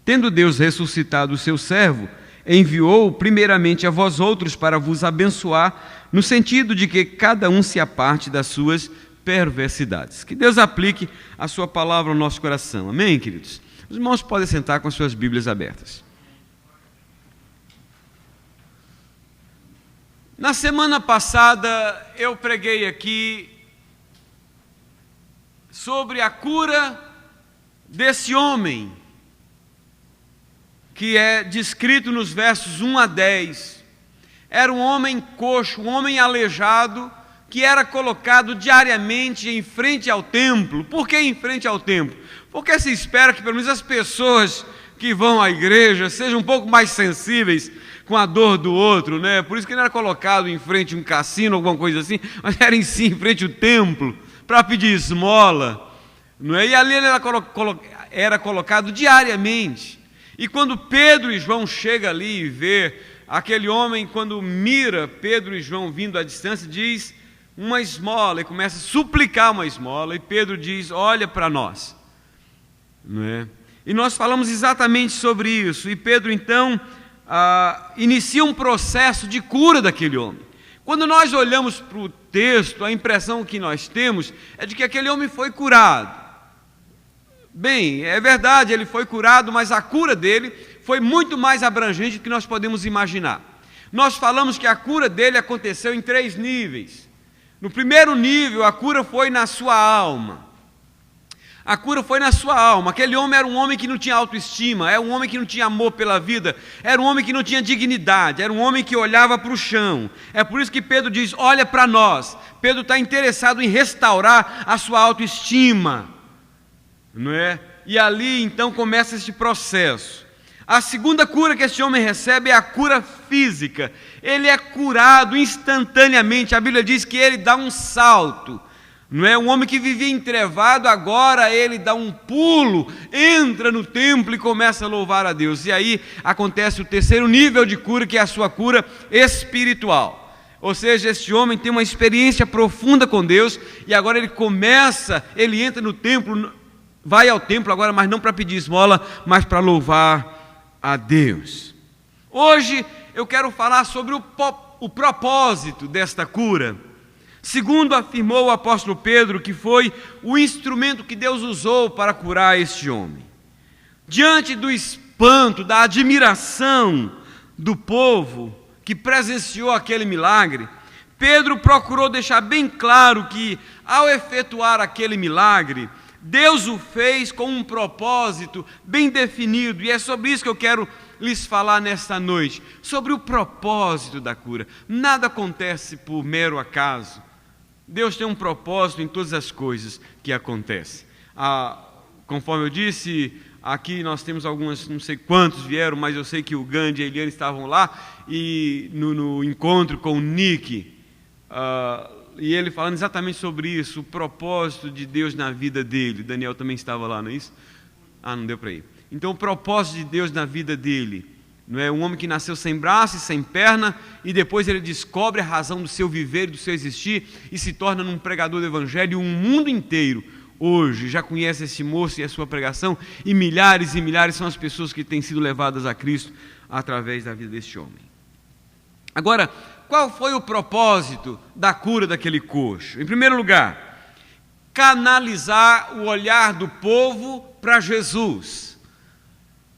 Tendo Deus ressuscitado o seu servo, enviou-o primeiramente a vós outros para vos abençoar, no sentido de que cada um se aparte das suas perversidades. Que Deus aplique a sua palavra ao nosso coração. Amém, queridos? Os irmãos podem sentar com as suas Bíblias abertas. Na semana passada eu preguei aqui sobre a cura desse homem que é descrito nos versos 1 a 10. Era um homem coxo, um homem aleijado, que era colocado diariamente em frente ao templo. Por que em frente ao templo? Porque se espera que pelo menos as pessoas que vão à igreja sejam um pouco mais sensíveis com a dor do outro, né? Por isso que ele era colocado em frente a um cassino, alguma coisa assim, mas era em si, em frente ao templo, para pedir esmola. não é? E ali ele era colocado diariamente. E quando Pedro e João chegam ali e vê aquele homem, quando mira Pedro e João vindo à distância, diz uma esmola, e começa a suplicar uma esmola, e Pedro diz, olha para nós, não é? E nós falamos exatamente sobre isso, e Pedro então inicia um processo de cura daquele homem. Quando nós olhamos para o texto, a impressão que nós temos é de que aquele homem foi curado. Bem, é verdade, ele foi curado, mas a cura dele foi muito mais abrangente do que nós podemos imaginar. Nós falamos que a cura dele aconteceu em 3 níveis. No primeiro nível, a cura foi na sua alma. A cura foi na sua alma. Aquele homem era um homem que não tinha autoestima, era um homem que não tinha amor pela vida, era um homem que não tinha dignidade, era um homem que olhava para o chão. É por isso que Pedro diz, olha para nós. Pedro está interessado em restaurar a sua autoestima, não é? E ali então começa esse processo. A segunda cura que esse homem recebe é a cura física. Ele é curado instantaneamente. A Bíblia diz que ele dá um salto. Não é? Um homem que vivia entrevado, agora ele dá um pulo, entra no templo e começa a louvar a Deus. E aí acontece o terceiro nível de cura, que é a sua cura espiritual. Ou seja, este homem tem uma experiência profunda com Deus, e agora ele entra no templo, vai ao templo agora, mas não para pedir esmola, mas para louvar a Deus. Hoje eu quero falar sobre o propósito desta cura. Segundo afirmou o apóstolo Pedro, que foi o instrumento que Deus usou para curar este homem. Diante do espanto, da admiração do povo que presenciou aquele milagre, Pedro procurou deixar bem claro que, ao efetuar aquele milagre, Deus o fez com um propósito bem definido, e é sobre isso que eu quero lhes falar nesta noite, sobre o propósito da cura. Nada acontece por mero acaso. Deus tem um propósito em todas as coisas que acontecem. Conforme eu disse, aqui nós temos algumas, não sei quantos vieram, mas eu sei que o Gandhi e a Eliane estavam lá, e no encontro com o Nick, e ele falando exatamente sobre isso, o propósito de Deus na vida dele. Daniel também estava lá, não é isso? Não deu para ir. Então o propósito de Deus na vida dele, não é? Um homem que nasceu sem braço e sem perna, e depois ele descobre a razão do seu viver, do seu existir, e se torna um pregador do evangelho, e o mundo inteiro hoje já conhece esse moço e a sua pregação, e milhares são as pessoas que têm sido levadas a Cristo através da vida deste homem. Agora, qual foi o propósito da cura daquele coxo? Em primeiro lugar, canalizar o olhar do povo para Jesus.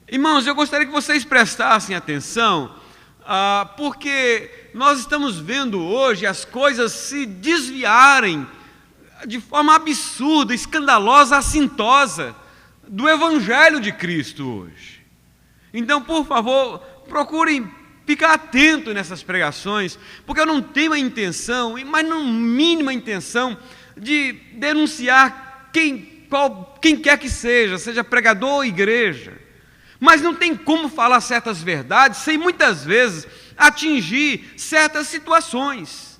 Irmãos, eu gostaria que vocês prestassem atenção, porque nós estamos vendo hoje as coisas se desviarem de forma absurda, escandalosa, assintosa do Evangelho de Cristo hoje. Então, por favor, procurem ficar atento nessas pregações, porque eu não tenho a intenção, mas não mínima intenção, de denunciar quem quer que seja pregador ou igreja. Mas não tem como falar certas verdades sem muitas vezes atingir certas situações.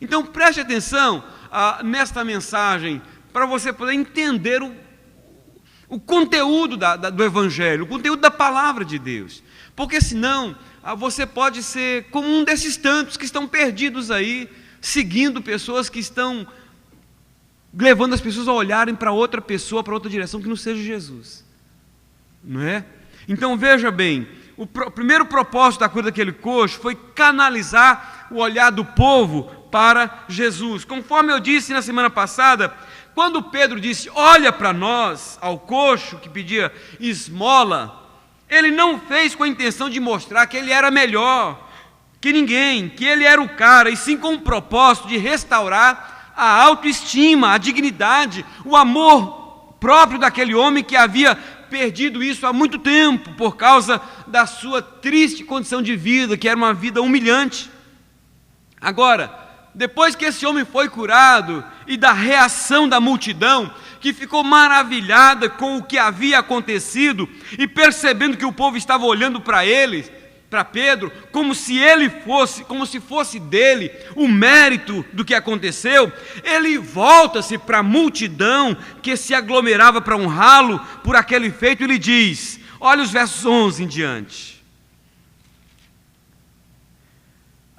Então preste atenção nesta mensagem, para você poder entender o conteúdo do Evangelho, o conteúdo da Palavra de Deus. Porque senão você pode ser como um desses tantos que estão perdidos aí, seguindo pessoas que estão levando as pessoas a olharem para outra pessoa, para outra direção que não seja Jesus. Não é? Então veja bem, o primeiro propósito da cura daquele coxo foi canalizar o olhar do povo para Jesus. Conforme eu disse na semana passada, quando Pedro disse, olha para nós, ao coxo que pedia esmola, ele não fez com a intenção de mostrar que ele era melhor que ninguém, que ele era o cara, e sim com o propósito de restaurar a autoestima, a dignidade, o amor próprio daquele homem que havia perdido isso há muito tempo, por causa da sua triste condição de vida, que era uma vida humilhante. Agora, depois que esse homem foi curado, e da reação da multidão, que ficou maravilhada com o que havia acontecido, e percebendo que o povo estava olhando para eles, para Pedro, como se fosse dele o mérito do que aconteceu, ele volta-se para a multidão que se aglomerava para honrá-lo por aquele feito e lhe diz, olha os versos 11 em diante.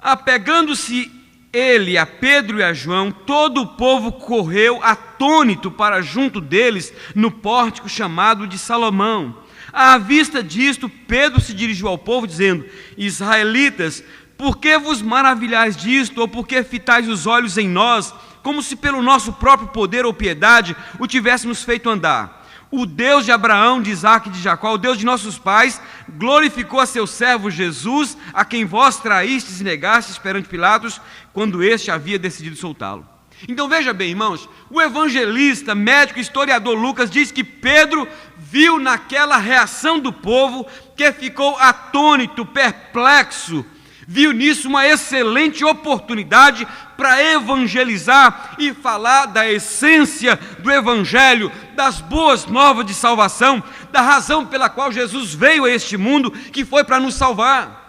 Apegando-se ele a Pedro e a João, todo o povo correu atônito para junto deles no pórtico chamado de Salomão. À vista disto, Pedro se dirigiu ao povo, dizendo, israelitas, por que vos maravilhais disto, ou por que fitais os olhos em nós, como se pelo nosso próprio poder ou piedade o tivéssemos feito andar? O Deus de Abraão, de Isaque e de Jacó, o Deus de nossos pais, glorificou a seu servo Jesus, a quem vós traístes e negastes perante Pilatos, quando este havia decidido soltá-lo. Então veja bem, irmãos, o evangelista, médico, historiador Lucas diz que Pedro viu naquela reação do povo que ficou atônito, perplexo, viu nisso uma excelente oportunidade para evangelizar e falar da essência do evangelho, das boas novas de salvação, da razão pela qual Jesus veio a este mundo, que foi para nos salvar.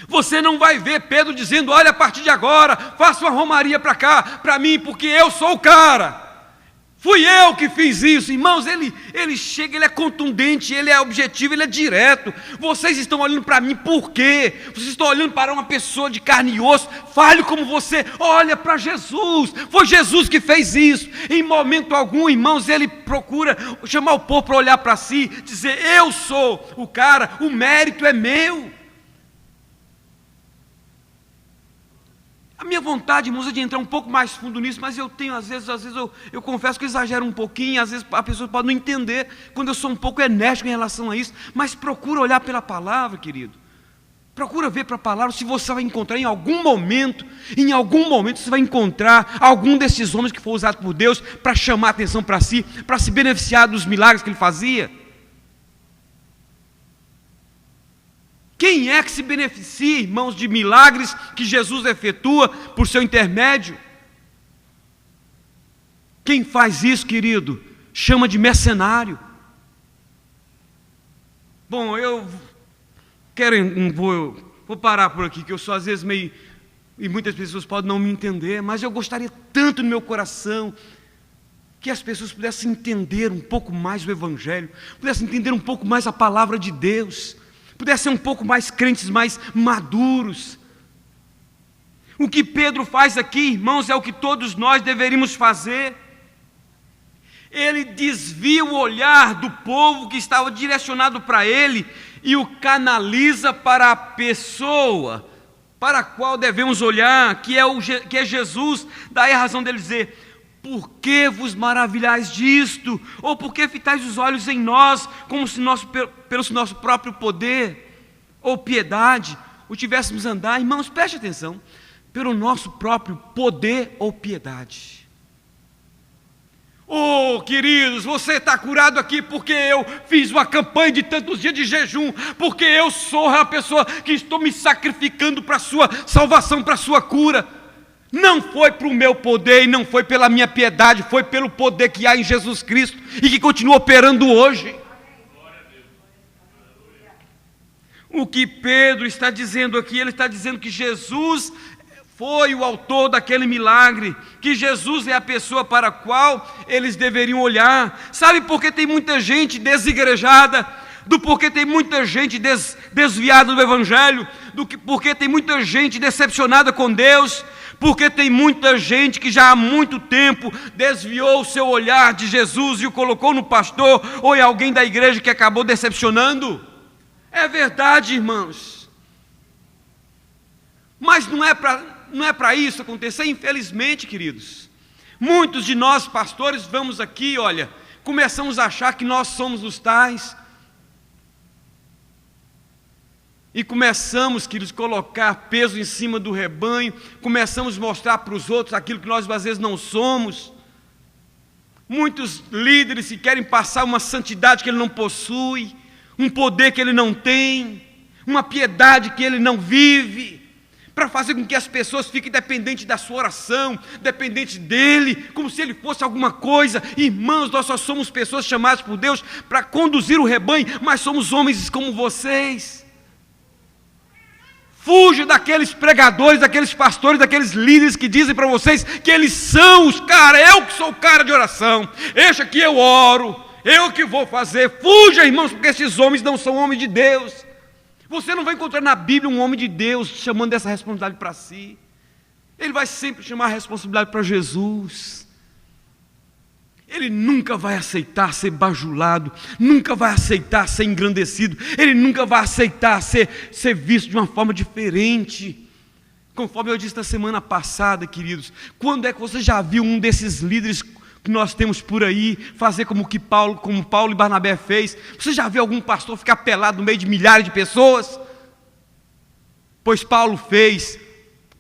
Você não vai ver Pedro dizendo, olha, a partir de agora, faça uma romaria para cá, para mim, porque eu sou o cara. Fui eu que fiz isso. Irmãos, ele chega, ele é contundente, ele é objetivo, ele é direto. Vocês estão olhando para mim por quê? Vocês estão olhando para uma pessoa de carne e osso. Fale como você, olha para Jesus. Foi Jesus que fez isso. Em momento algum, irmãos, ele procura chamar o povo para olhar para si, dizer, eu sou o cara, o mérito é meu. A minha vontade, irmãos, é de entrar um pouco mais fundo nisso, mas eu tenho, às vezes eu confesso que eu exagero um pouquinho, às vezes a pessoa pode não entender, quando eu sou um pouco enérgico em relação a isso, mas procura olhar pela palavra, querido. Procura ver para a palavra, se você vai encontrar em algum momento você vai encontrar algum desses homens que foi usado por Deus para chamar a atenção para si, para se beneficiar dos milagres que ele fazia. Quem é que se beneficia, irmãos, de milagres que Jesus efetua por seu intermédio? Quem faz isso, querido, chama de mercenário. Bom, eu vou parar por aqui, que eu sou às vezes meio, e muitas pessoas podem não me entender, mas eu gostaria tanto no meu coração que as pessoas pudessem entender um pouco mais o Evangelho, pudessem entender um pouco mais a palavra de Deus, pudessem ser um pouco mais crentes, mais maduros. O que Pedro faz aqui, irmãos, é o que todos nós deveríamos fazer. Ele desvia o olhar do povo que estava direcionado para ele e o canaliza para a pessoa para a qual devemos olhar, que é Jesus. Daí a razão dele dizer, por que vos maravilhais disto? Ou por que fitais os olhos em nós, como se pelo nosso próprio poder ou piedade o tivéssemos andar? Irmãos, preste atenção, pelo nosso próprio poder ou piedade. Oh, queridos, você está curado aqui porque eu fiz uma campanha de tantos dias de jejum, porque eu sou a pessoa que estou me sacrificando para a sua salvação, para a sua cura. Não foi para o meu poder e não foi pela minha piedade, foi pelo poder que há em Jesus Cristo e que continua operando hoje. O que Pedro está dizendo aqui, ele está dizendo que Jesus foi o autor daquele milagre, que Jesus é a pessoa para a qual eles deveriam olhar. Sabe por que tem muita gente desigrejada? Do porquê tem muita gente desviada do Evangelho? Porque tem muita gente decepcionada com Deus? Porque tem muita gente que já há muito tempo desviou o seu olhar de Jesus e o colocou no pastor ou em alguém da igreja que acabou decepcionando? É verdade, irmãos. Mas não é para isso acontecer, infelizmente, queridos. Muitos de nós, pastores, vamos aqui, olha, começamos a achar que nós somos os tais. E começamos, queridos, colocar peso em cima do rebanho, começamos a mostrar para os outros aquilo que nós às vezes não somos. Muitos líderes que querem passar uma santidade que ele não possui, um poder que ele não tem, uma piedade que ele não vive, para fazer com que as pessoas fiquem dependentes da sua oração, dependentes dele, como se ele fosse alguma coisa. Irmãos, nós só somos pessoas chamadas por Deus para conduzir o rebanho, mas somos homens como vocês. Fuja daqueles pregadores, daqueles pastores, daqueles líderes que dizem para vocês que eles são os caras. Eu que sou o cara de oração, deixa que eu oro, eu que vou fazer. Fuja, irmãos, porque esses homens não são homens de Deus. Você não vai encontrar na Bíblia um homem de Deus chamando essa responsabilidade para si. Ele vai sempre chamar a responsabilidade para Jesus. Ele nunca vai aceitar ser bajulado, nunca vai aceitar ser engrandecido, ele nunca vai aceitar ser visto de uma forma diferente. Conforme eu disse na semana passada, queridos, quando é que você já viu um desses líderes que nós temos por aí fazer como Paulo e Barnabé fez? Você já viu algum pastor ficar pelado no meio de milhares de pessoas? Pois Paulo fez.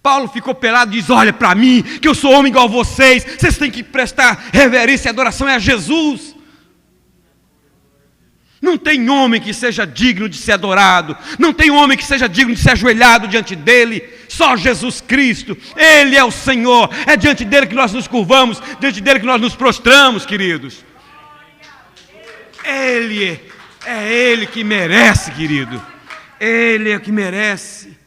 Paulo ficou pelado e diz: olha para mim, que eu sou homem igual a vocês, vocês têm que prestar reverência e adoração a Jesus. Não tem homem que seja digno de ser adorado, não tem homem que seja digno de ser ajoelhado diante dele, só Jesus Cristo. Ele é o Senhor, é diante dele que nós nos curvamos, diante dele que nós nos prostramos, queridos. É Ele que merece, querido, Ele é que merece.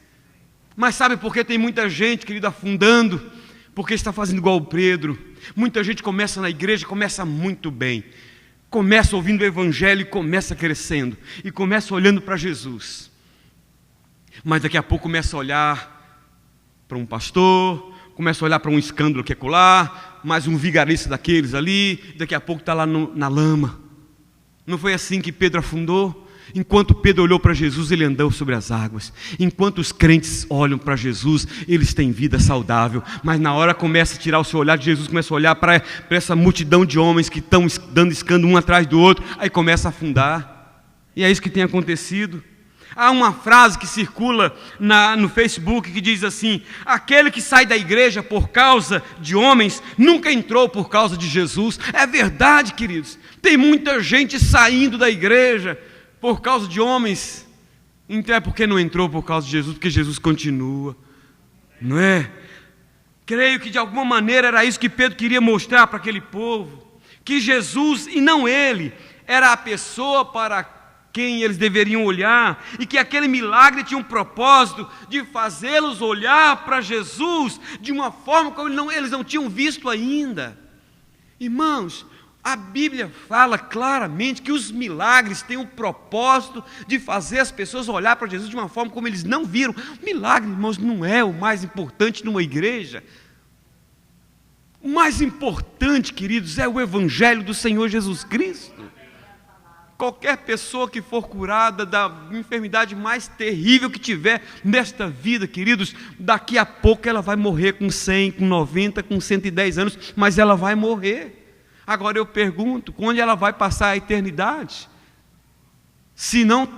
Mas sabe por que tem muita gente, querido, afundando? Porque está fazendo igual o Pedro. Muita gente começa na igreja, começa muito bem, começa ouvindo o Evangelho e começa crescendo, e começa olhando para Jesus, mas daqui a pouco começa a olhar para um pastor, começa a olhar para um escândalo que é colar, mais um vigarista daqueles ali, daqui a pouco está lá na lama. Não foi assim que Pedro afundou? Enquanto Pedro olhou para Jesus, ele andou sobre as águas. Enquanto os crentes olham para Jesus, eles têm vida saudável. Mas na hora começa a tirar o seu olhar de Jesus, começa a olhar para essa multidão de homens que estão dando escândalo um atrás do outro, aí começa a afundar. E é isso que tem acontecido. Há uma frase que circula no Facebook que diz assim: aquele que sai da igreja por causa de homens, nunca entrou por causa de Jesus. É verdade, queridos. Tem muita gente saindo da igreja por causa de homens, então é porque não entrou por causa de Jesus, porque Jesus continua, não é? Creio que de alguma maneira era isso que Pedro queria mostrar para aquele povo, que Jesus e não ele era a pessoa para quem eles deveriam olhar, e que aquele milagre tinha um propósito de fazê-los olhar para Jesus de uma forma como eles não tinham visto ainda. Irmãos, a Bíblia fala claramente que os milagres têm o propósito de fazer as pessoas olhar para Jesus de uma forma como eles não viram. Milagre, irmãos, não é o mais importante numa igreja. O mais importante, queridos, é o Evangelho do Senhor Jesus Cristo. Qualquer pessoa que for curada da enfermidade mais terrível que tiver nesta vida, queridos, daqui a pouco ela vai morrer com 100, com 90, com 110 anos, mas ela vai morrer. Agora eu pergunto, onde ela vai passar a eternidade? Se não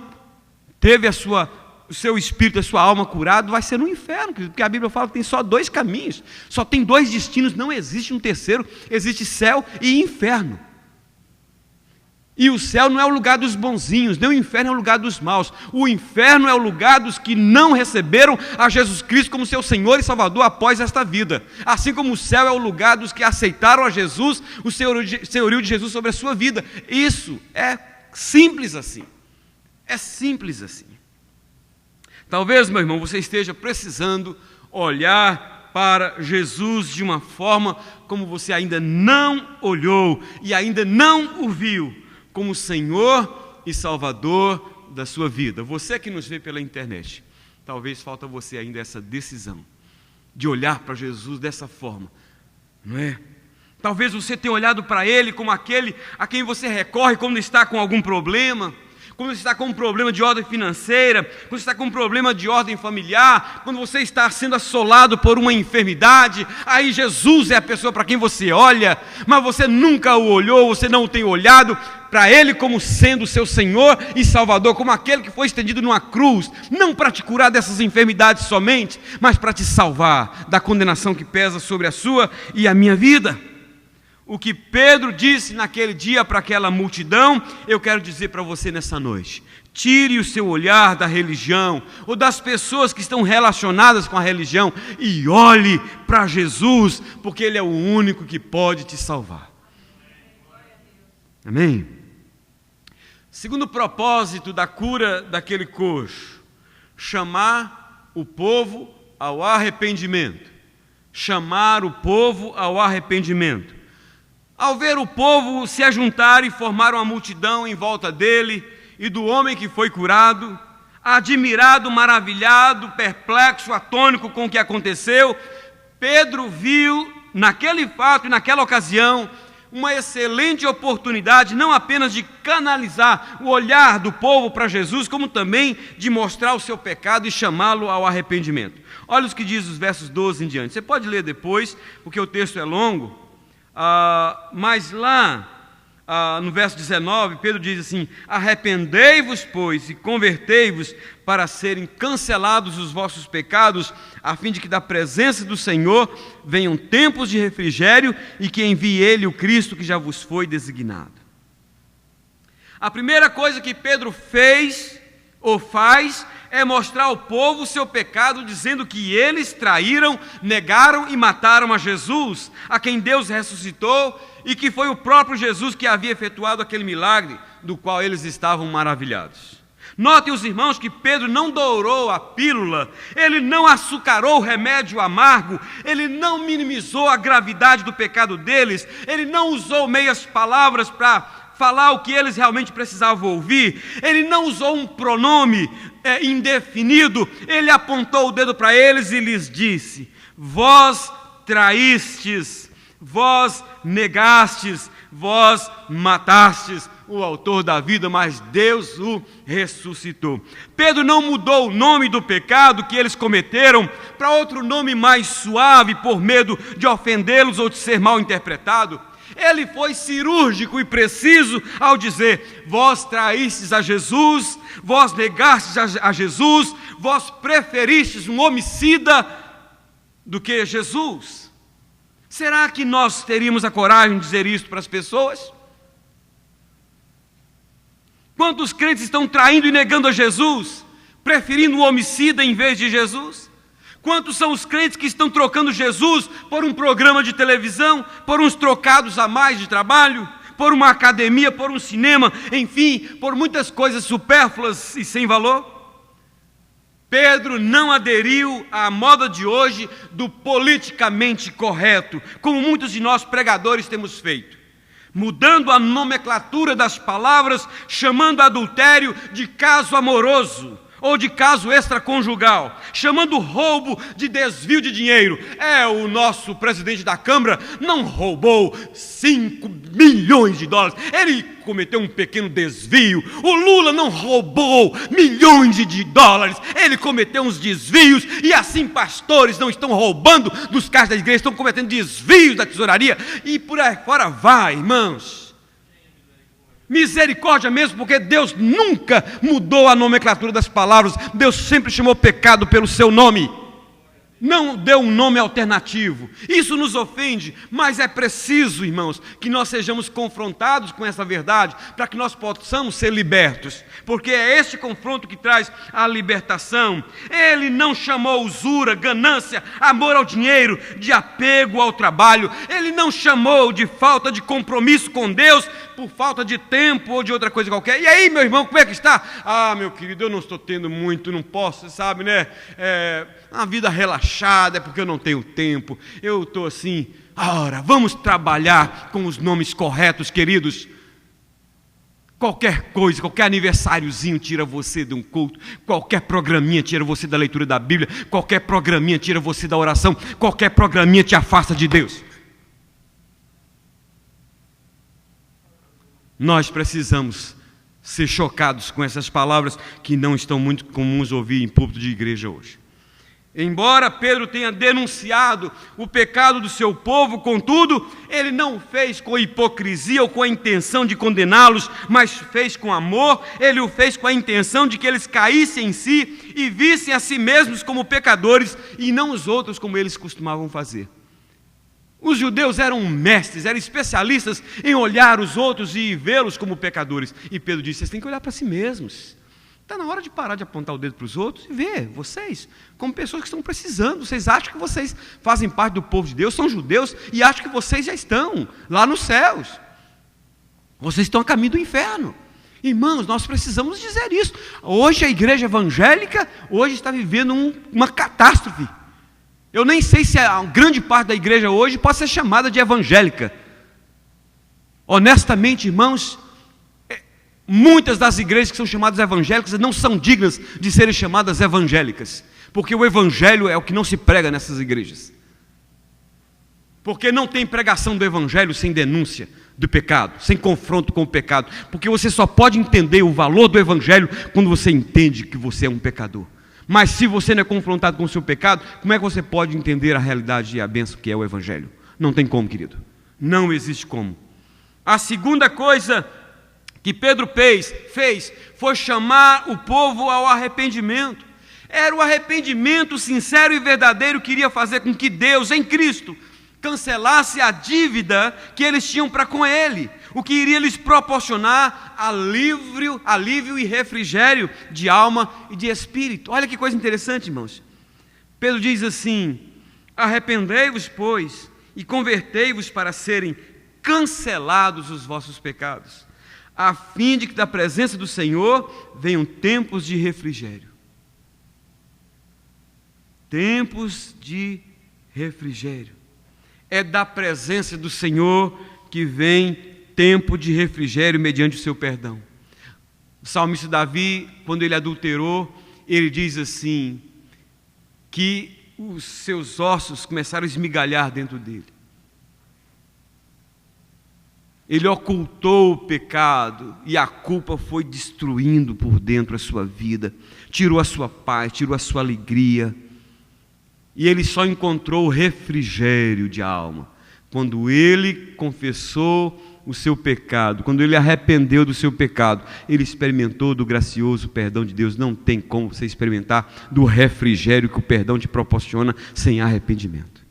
teve o seu espírito, a sua alma curado, vai ser no inferno, porque a Bíblia fala que tem só 2 caminhos, só tem 2 destinos, não existe um terceiro, existe céu e inferno. E o céu não é o lugar dos bonzinhos, nem o inferno é o lugar dos maus. O inferno é o lugar dos que não receberam a Jesus Cristo como seu Senhor e Salvador após esta vida. Assim como o céu é o lugar dos que aceitaram a Jesus, o senhorio de Jesus sobre a sua vida. Isso é simples assim. É simples assim. Talvez, meu irmão, você esteja precisando olhar para Jesus de uma forma como você ainda não olhou e ainda não o viu como Senhor e Salvador da sua vida. Você que nos vê pela internet, talvez falta você ainda essa decisão de olhar para Jesus dessa forma, não é? Talvez você tenha olhado para Ele como aquele a quem você recorre quando está com algum problema, quando você está com um problema de ordem financeira, quando você está com um problema de ordem familiar, quando você está sendo assolado por uma enfermidade, aí Jesus é a pessoa para quem você olha, mas você nunca o olhou, você não o tem olhado para Ele como sendo seu Senhor e Salvador, como aquele que foi estendido numa cruz, não para te curar dessas enfermidades somente, mas para te salvar da condenação que pesa sobre a sua e a minha vida. O que Pedro disse naquele dia para aquela multidão, eu quero dizer para você nessa noite: tire o seu olhar da religião, ou das pessoas que estão relacionadas com a religião, e olhe para Jesus, porque Ele é o único que pode te salvar. Amém? Segundo propósito da cura daquele coxo, chamar o povo ao arrependimento. Chamar o povo ao arrependimento. Ao ver o povo se ajuntar e formar uma multidão em volta dele e do homem que foi curado, admirado, maravilhado, perplexo, atônico com o que aconteceu, Pedro viu naquele fato e naquela ocasião uma excelente oportunidade, não apenas de canalizar o olhar do povo para Jesus, como também de mostrar o seu pecado e chamá-lo ao arrependimento. Olha os que diz os versos 12 em diante. Você pode ler depois, porque o texto é longo, mas lá no verso 19, Pedro diz assim: arrependei-vos, pois, e convertei-vos para serem cancelados os vossos pecados, a fim de que da presença do Senhor venham tempos de refrigério e que envie Ele o Cristo que já vos foi designado. A primeira coisa que Pedro fez ou faz é mostrar ao povo o seu pecado, dizendo que eles traíram, negaram e mataram a Jesus, a quem Deus ressuscitou, e que foi o próprio Jesus que havia efetuado aquele milagre, do qual eles estavam maravilhados. Notem os irmãos que Pedro não dourou a pílula, ele não açucarou o remédio amargo, ele não minimizou a gravidade do pecado deles, ele não usou meias palavras para falar o que eles realmente precisavam ouvir, ele não usou um pronome indefinido, ele apontou o dedo para eles e lhes disse: vós traístes, vós negastes, vós matastes o autor da vida, mas Deus o ressuscitou. Pedro não mudou o nome do pecado que eles cometeram para outro nome mais suave, por medo de ofendê-los ou de ser mal interpretado. Ele foi cirúrgico e preciso ao dizer: vós traístes a Jesus, vós negastes a Jesus, vós preferistes um homicida do que Jesus. Será que nós teríamos a coragem de dizer isso para as pessoas? Quantos crentes estão traindo e negando a Jesus, preferindo um homicida em vez de Jesus? Quantos são os crentes que estão trocando Jesus por um programa de televisão, por uns trocados a mais de trabalho, por uma academia, por um cinema, enfim, por muitas coisas supérfluas e sem valor? Pedro não aderiu à moda de hoje do politicamente correto, como muitos de nós pregadores temos feito, mudando a nomenclatura das palavras, chamando adultério de caso amoroso, ou de caso extraconjugal, chamando roubo de desvio de dinheiro. O nosso presidente da Câmara não roubou 5 milhões de dólares, ele cometeu um pequeno desvio. O Lula não roubou milhões de dólares, ele cometeu uns desvios, e assim pastores não estão roubando dos caixas da igreja, estão cometendo desvios da tesouraria, e por aí fora vai, irmãos. Misericórdia mesmo, porque Deus nunca mudou a nomenclatura das palavras, Deus sempre chamou pecado pelo seu nome, não deu um nome alternativo. Isso nos ofende, mas é preciso, irmãos, que nós sejamos confrontados com essa verdade, para que nós possamos ser libertos, porque é este confronto que traz a libertação. Ele não chamou usura, ganância, amor ao dinheiro, de apego ao trabalho, ele não chamou de falta de compromisso com Deus, por falta de tempo ou de outra coisa qualquer. E aí, meu irmão, como é que está? Meu querido, eu não estou tendo muito, não posso, sabe, né? Uma vida relaxada, é porque eu não tenho tempo. Eu estou assim. Ora, vamos trabalhar com os nomes corretos, queridos. Qualquer coisa, qualquer aniversáriozinho tira você de um culto, qualquer programinha tira você da leitura da Bíblia, qualquer programinha tira você da oração, qualquer programinha te afasta de Deus. Nós precisamos ser chocados com essas palavras que não estão muito comuns ouvir em púlpito de igreja hoje. Embora Pedro tenha denunciado o pecado do seu povo, contudo, ele não fez com hipocrisia ou com a intenção de condená-los, mas fez com amor. Ele o fez com a intenção de que eles caíssem em si e vissem a si mesmos como pecadores e não os outros como eles costumavam fazer. Os judeus eram mestres, eram especialistas em olhar os outros e vê-los como pecadores. E Pedro disse: vocês têm que olhar para si mesmos. Está na hora de parar de apontar o dedo para os outros e ver vocês como pessoas que estão precisando. Vocês acham que vocês fazem parte do povo de Deus, são judeus, e acham que vocês já estão lá nos céus. Vocês estão a caminho do inferno. Irmãos, nós precisamos dizer isso. Hoje a igreja evangélica está vivendo uma catástrofe. Eu nem sei se a grande parte da igreja hoje pode ser chamada de evangélica. Honestamente, irmãos, muitas das igrejas que são chamadas evangélicas não são dignas de serem chamadas evangélicas, porque o evangelho é o que não se prega nessas igrejas. Porque não tem pregação do evangelho sem denúncia do pecado, sem confronto com o pecado, porque você só pode entender o valor do evangelho quando você entende que você é um pecador. Mas se você não é confrontado com o seu pecado, como é que você pode entender a realidade e a bênção que é o evangelho? Não tem como, querido. Não existe como. A segunda coisa que Pedro fez foi chamar o povo ao arrependimento. Era o arrependimento sincero e verdadeiro que iria fazer com que Deus, em Cristo, cancelasse a dívida que eles tinham para com Ele, o que iria lhes proporcionar alívio e refrigério de alma e de espírito. Olha que coisa interessante, irmãos. Pedro diz assim: arrependei-vos, pois, e convertei-vos para serem cancelados os vossos pecados, a fim de que da presença do Senhor venham tempos de refrigério. Tempos de refrigério. É da presença do Senhor que vem tempo de refrigério mediante o seu perdão. O salmista Davi, quando ele adulterou, ele diz assim, que os seus ossos começaram a esmigalhar dentro dele. Ele ocultou o pecado e a culpa foi destruindo por dentro a sua vida, tirou a sua paz, tirou a sua alegria. E ele só encontrou o refrigério de alma quando ele confessou o seu pecado, quando ele arrependeu do seu pecado, ele experimentou do gracioso perdão de Deus. Não tem como você experimentar do refrigério que o perdão te proporciona sem arrependimento.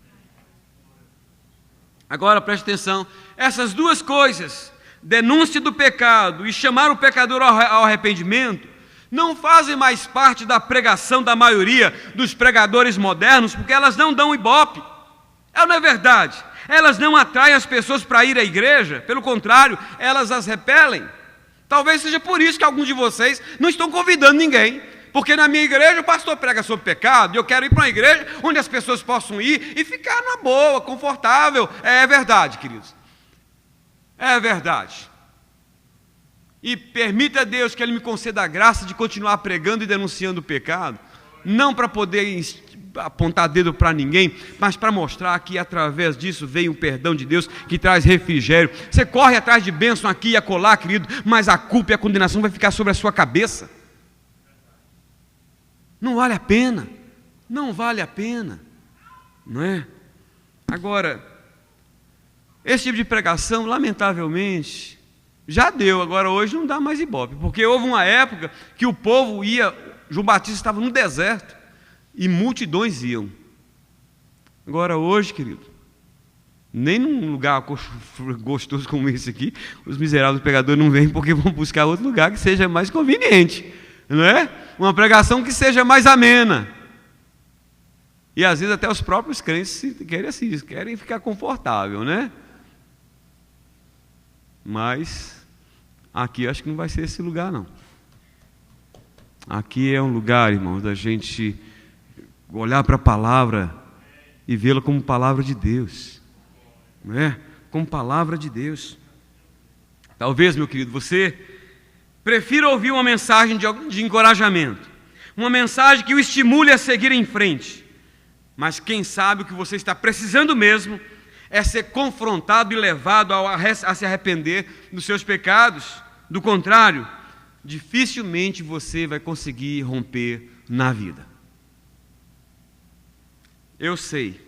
Agora preste atenção, essas duas coisas, denúncia do pecado e chamar o pecador ao arrependimento, não fazem mais parte da pregação da maioria dos pregadores modernos, porque elas não dão ibope. Não é verdade? Elas não atraem as pessoas para ir à igreja, pelo contrário, elas as repelem. Talvez seja por isso que alguns de vocês não estão convidando ninguém, porque na minha igreja o pastor prega sobre pecado, e eu quero ir para uma igreja onde as pessoas possam ir e ficar na boa, confortável. É verdade, queridos. É verdade. E permita a Deus que Ele me conceda a graça de continuar pregando e denunciando o pecado, não para poder apontar dedo para ninguém, mas para mostrar que através disso vem o perdão de Deus que traz refrigério. Você corre atrás de bênção aqui e acolá, querido, mas a culpa e a condenação vai ficar sobre a sua cabeça. Não vale a pena, não vale a pena, não é? Agora, esse tipo de pregação, lamentavelmente, já deu, agora hoje não dá mais ibope, porque houve uma época que o povo ia, João Batista estava no deserto, e multidões iam. Agora hoje, querido, nem num lugar gostoso como esse aqui, os miseráveis pregadores não vêm porque vão buscar outro lugar que seja mais conveniente, não é? Uma pregação que seja mais amena. E às vezes até os próprios crentes querem ficar confortável, né? Mas aqui acho que não vai ser esse lugar, não. Aqui é um lugar, irmãos, da gente olhar para a palavra e vê-la como palavra de Deus, não é? Como palavra de Deus. Talvez, meu querido, você prefira ouvir uma mensagem de encorajamento, uma mensagem que o estimule a seguir em frente, mas quem sabe o que você está precisando mesmo é ser confrontado e levado a se arrepender dos seus pecados. Do contrário, dificilmente você vai conseguir romper na vida. Eu sei,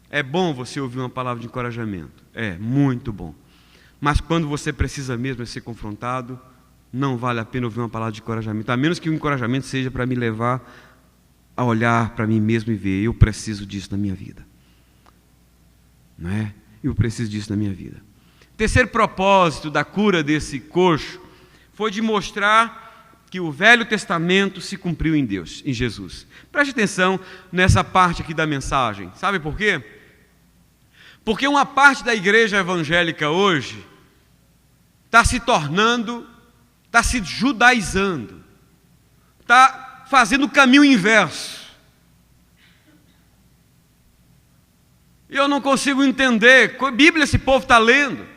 é bom você ouvir uma palavra de encorajamento, é muito bom, mas quando você precisa mesmo ser confrontado, não vale a pena ouvir uma palavra de encorajamento, a menos que o encorajamento seja para me levar a olhar para mim mesmo e ver, eu preciso disso na minha vida. Não é? Eu preciso disso na minha vida. Terceiro propósito da cura desse coxo foi de mostrar que o Velho Testamento se cumpriu em Deus, em Jesus. Preste atenção nessa parte aqui da mensagem. Sabe por quê? Porque uma parte da igreja evangélica hoje está se tornando está se judaizando, está fazendo o caminho inverso. Eu não consigo entender que Bíblia esse povo está lendo.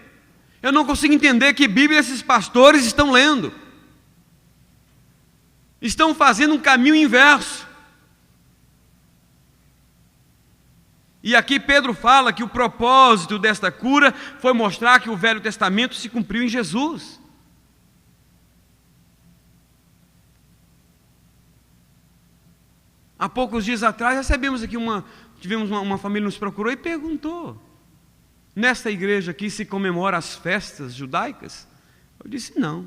Eu não consigo entender que Bíblia esses pastores estão lendo. Estão fazendo um caminho inverso. E aqui Pedro fala que o propósito desta cura foi mostrar que o Velho Testamento se cumpriu em Jesus. Há poucos dias atrás recebemos aqui tivemos uma família nos procurou e perguntou: nesta igreja aqui se comemora as festas judaicas? Eu disse: não.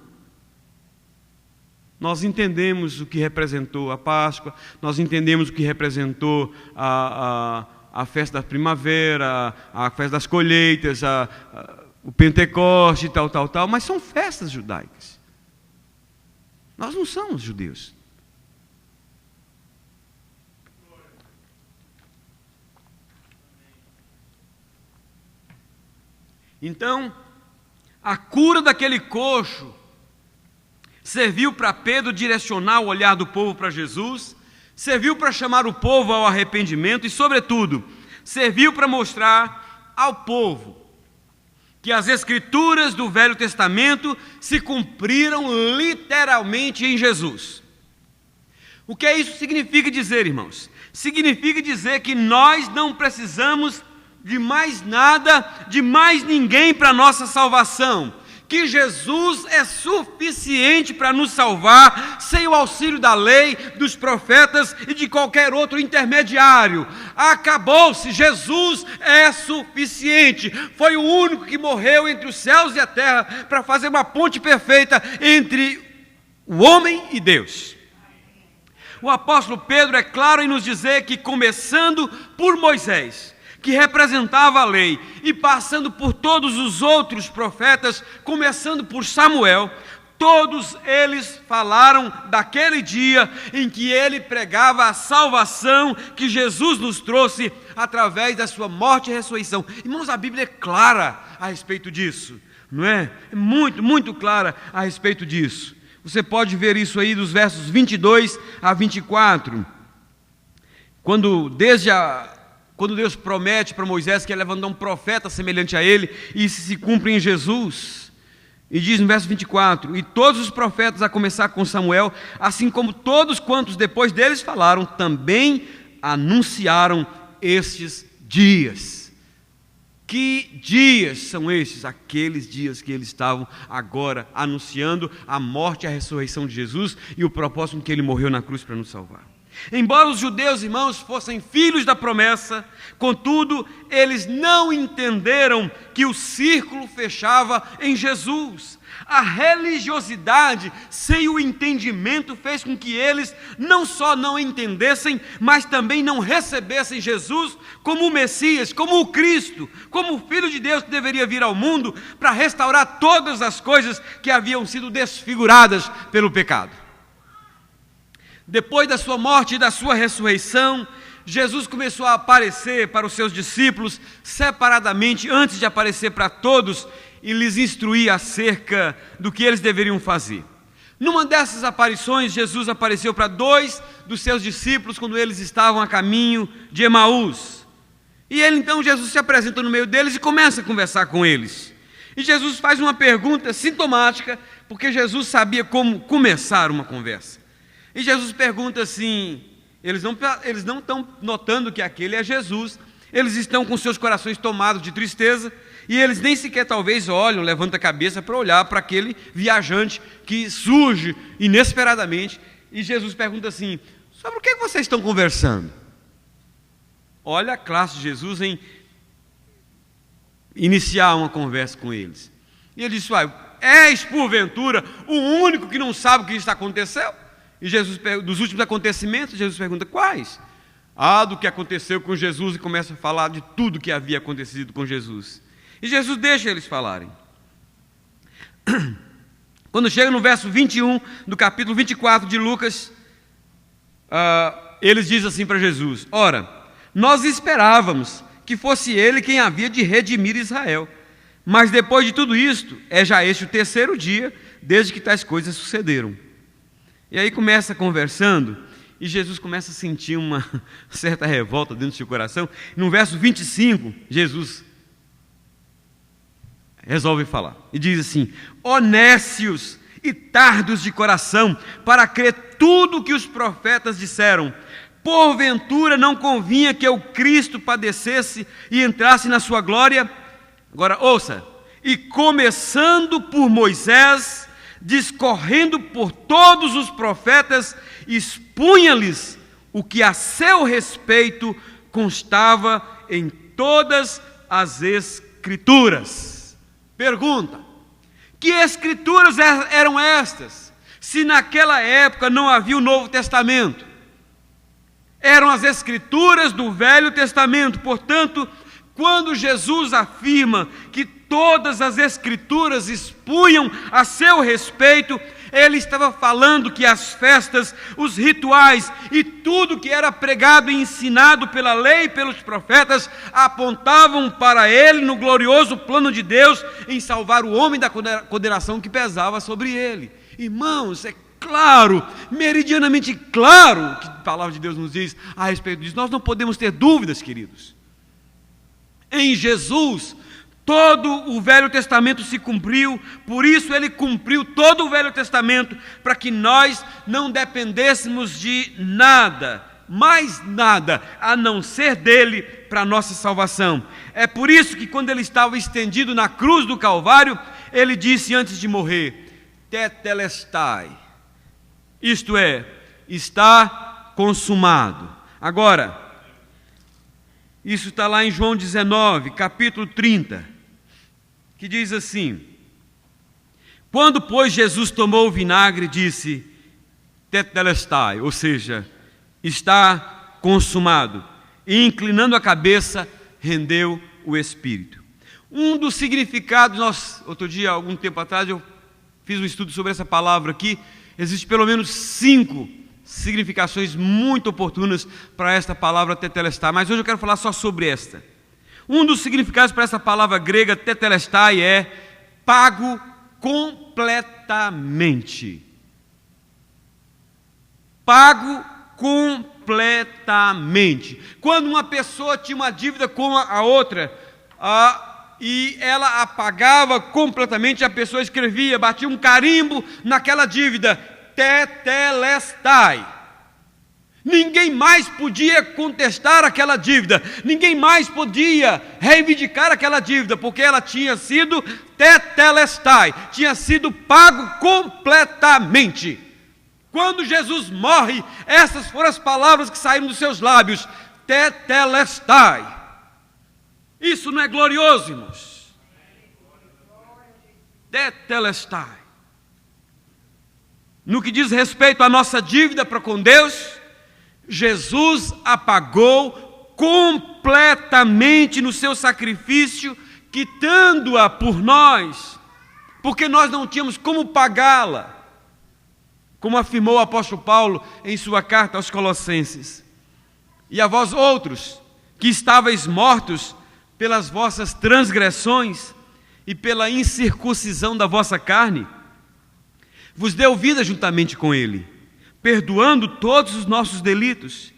Nós entendemos o que representou a Páscoa, nós entendemos o que representou a festa da primavera, a festa das colheitas, o Pentecoste, tal, mas são festas judaicas. Nós não somos judeus. Então, a cura daquele coxo serviu para Pedro direcionar o olhar do povo para Jesus, serviu para chamar o povo ao arrependimento e, sobretudo, serviu para mostrar ao povo que as Escrituras do Velho Testamento se cumpriram literalmente em Jesus. O que isso significa dizer, irmãos? Significa dizer que nós não precisamos de mais nada, de mais ninguém para a nossa salvação, que Jesus é suficiente para nos salvar, sem o auxílio da lei, dos profetas e de qualquer outro intermediário. Acabou-se, Jesus é suficiente, foi o único que morreu entre os céus e a terra, para fazer uma ponte perfeita entre o homem e Deus. O apóstolo Pedro é claro em nos dizer que, começando por Moisés, que representava a lei, e passando por todos os outros profetas, começando por Samuel, todos eles falaram daquele dia em que ele pregava a salvação que Jesus nos trouxe através da sua morte e ressurreição. Irmãos, a Bíblia é clara a respeito disso, não é? É muito, muito clara a respeito disso. Você pode ver isso aí dos versos 22 a 24, quando Deus promete para Moisés que ia levantar um profeta semelhante a ele, e isso se cumpre em Jesus. E diz no verso 24: e todos os profetas, a começar com Samuel, assim como todos quantos depois deles falaram, também anunciaram estes dias. Que dias são estes? Aqueles dias que eles estavam agora anunciando a morte e a ressurreição de Jesus e o propósito com que ele morreu na cruz para nos salvar. Embora os judeus, irmãos, fossem filhos da promessa, contudo, eles não entenderam que o círculo fechava em Jesus. A religiosidade, sem o entendimento, fez com que eles não só não entendessem, mas também não recebessem Jesus como o Messias, como o Cristo, como o Filho de Deus que deveria vir ao mundo para restaurar todas as coisas que haviam sido desfiguradas pelo pecado. Depois da sua morte e da sua ressurreição, Jesus começou a aparecer para os seus discípulos separadamente, antes de aparecer para todos, e lhes instruir acerca do que eles deveriam fazer. Numa dessas aparições, Jesus apareceu para 2 dos seus discípulos quando eles estavam a caminho de Emaús. E então Jesus se apresenta no meio deles e começa a conversar com eles. E Jesus faz uma pergunta sintomática, porque Jesus sabia como começar uma conversa. E Jesus pergunta assim, eles não estão notando que aquele é Jesus, eles estão com seus corações tomados de tristeza, e eles nem sequer talvez olham, levantam a cabeça para olhar para aquele viajante que surge inesperadamente, e Jesus pergunta assim: sobre o que vocês estão conversando? Olha a classe de Jesus em iniciar uma conversa com eles. E ele disse: és porventura o único que não sabe o que está acontecendo? E Jesus, dos últimos acontecimentos, Jesus pergunta: quais? Do que aconteceu com Jesus, e começa a falar de tudo que havia acontecido com Jesus. E Jesus deixa eles falarem. Quando chega no verso 21 do capítulo 24 de Lucas, eles dizem assim para Jesus: ora, nós esperávamos que fosse ele quem havia de redimir Israel. Mas depois de tudo isto, é já este o terceiro dia, desde que tais coisas sucederam. E aí começa conversando, e Jesus começa a sentir uma certa revolta dentro do seu coração. No verso 25, Jesus resolve falar, e diz assim: ó nécios e tardos de coração, para crer tudo o que os profetas disseram, porventura não convinha que o Cristo padecesse e entrasse na sua glória? Agora ouça: e começando por Moisés, discorrendo por todos os profetas, expunha-lhes o que a seu respeito constava em todas as Escrituras. Pergunta: que Escrituras eram estas, se naquela época não havia o Novo Testamento? Eram as Escrituras do Velho Testamento. Portanto, quando Jesus afirma que todas as Escrituras expunham a seu respeito, ele estava falando que as festas, os rituais e tudo que era pregado e ensinado pela lei e pelos profetas apontavam para ele no glorioso plano de Deus em salvar o homem da condenação que pesava sobre ele. Irmãos, é claro, meridianamente claro que a palavra de Deus nos diz a respeito disso. Nós não podemos ter dúvidas, queridos. Em Jesus, todo o Velho Testamento se cumpriu, por isso ele cumpriu todo o Velho Testamento, para que nós não dependêssemos de nada, mais nada, a não ser dele para a nossa salvação. É por isso que quando ele estava estendido na cruz do Calvário, ele disse antes de morrer: tetelestai, isto é, está consumado. Agora, isso está lá em João 19, capítulo 30, que diz assim: quando, pois, Jesus tomou o vinagre, disse tetelestai, ou seja, está consumado, e inclinando a cabeça, rendeu o Espírito. Um dos significados, outro dia, algum tempo atrás, eu fiz um estudo sobre essa palavra aqui. Existe pelo menos 5 significações muito oportunas para esta palavra tetelestai, mas hoje eu quero falar só sobre esta. Um dos significados para essa palavra grega tetelestai é pago completamente. Pago completamente. Quando uma pessoa tinha uma dívida com a outra, e ela a pagava completamente, a pessoa escrevia, batia um carimbo naquela dívida, tetelestai. Ninguém mais podia contestar aquela dívida, ninguém mais podia reivindicar aquela dívida, porque ela tinha sido tetelestai, tinha sido pago completamente. Quando Jesus morre, essas foram as palavras que saíram dos seus lábios: tetelestai. Isso não é glorioso, irmãos? Tetelestai. No que diz respeito à nossa dívida para com Deus, Jesus a pagou completamente no seu sacrifício, quitando-a por nós, porque nós não tínhamos como pagá-la, como afirmou o apóstolo Paulo em sua carta aos Colossenses. E a vós outros, que estáveis mortos pelas vossas transgressões e pela incircuncisão da vossa carne, vos deu vida juntamente com ele, perdoando todos os nossos delitos,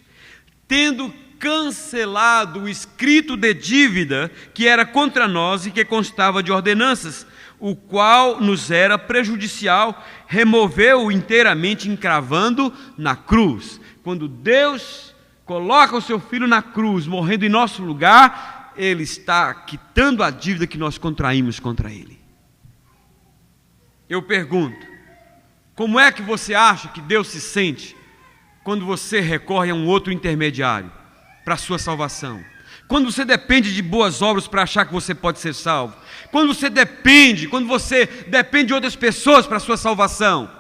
tendo cancelado o escrito de dívida que era contra nós e que constava de ordenanças, o qual nos era prejudicial, removeu-o inteiramente, encravando na cruz. Quando Deus coloca o seu Filho na cruz, morrendo em nosso lugar, Ele está quitando a dívida que nós contraímos contra Ele. Eu pergunto: como é que você acha que Deus se sente quando você recorre a um outro intermediário para a sua salvação? Quando você depende de boas obras para achar que você pode ser salvo? Quando você depende de outras pessoas para a sua salvação?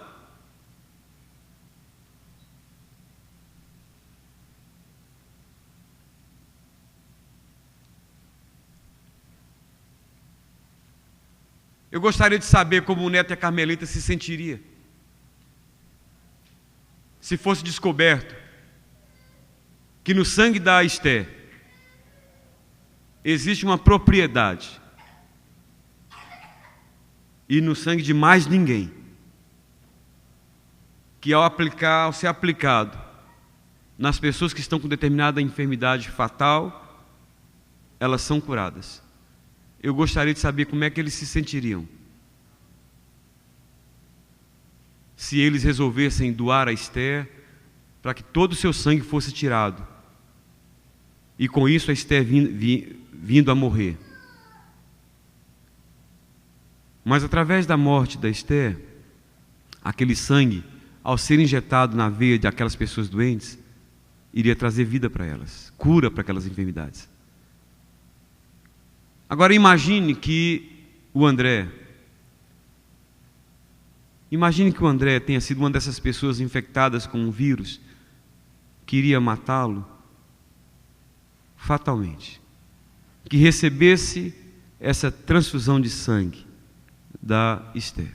Eu gostaria de saber como o Neto e a Carmelita se sentiria se fosse descoberto que no sangue da Esther existe uma propriedade e no sangue de mais ninguém, que ao ser aplicado nas pessoas que estão com determinada enfermidade fatal, elas são curadas. Eu gostaria de saber como é que eles se sentiriam se eles resolvessem doar a Esther para que todo o seu sangue fosse tirado, e com isso a Esther vindo a morrer. Mas através da morte da Esther, aquele sangue, ao ser injetado na veia de aquelas pessoas doentes, iria trazer vida para elas, cura para aquelas enfermidades. Agora imagine que o André tenha sido uma dessas pessoas infectadas com um vírus que iria matá-lo fatalmente, que recebesse essa transfusão de sangue da Esther.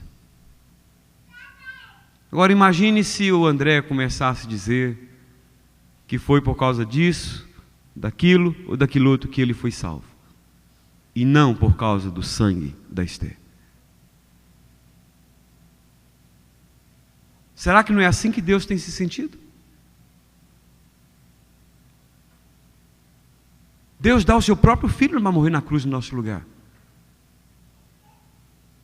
Agora imagine se o André começasse a dizer que foi por causa disso, daquilo ou daquilo outro que ele foi salvo, e não por causa do sangue da Esther. Será que não é assim que Deus tem se sentido? Deus dá o seu próprio filho para morrer na cruz no nosso lugar.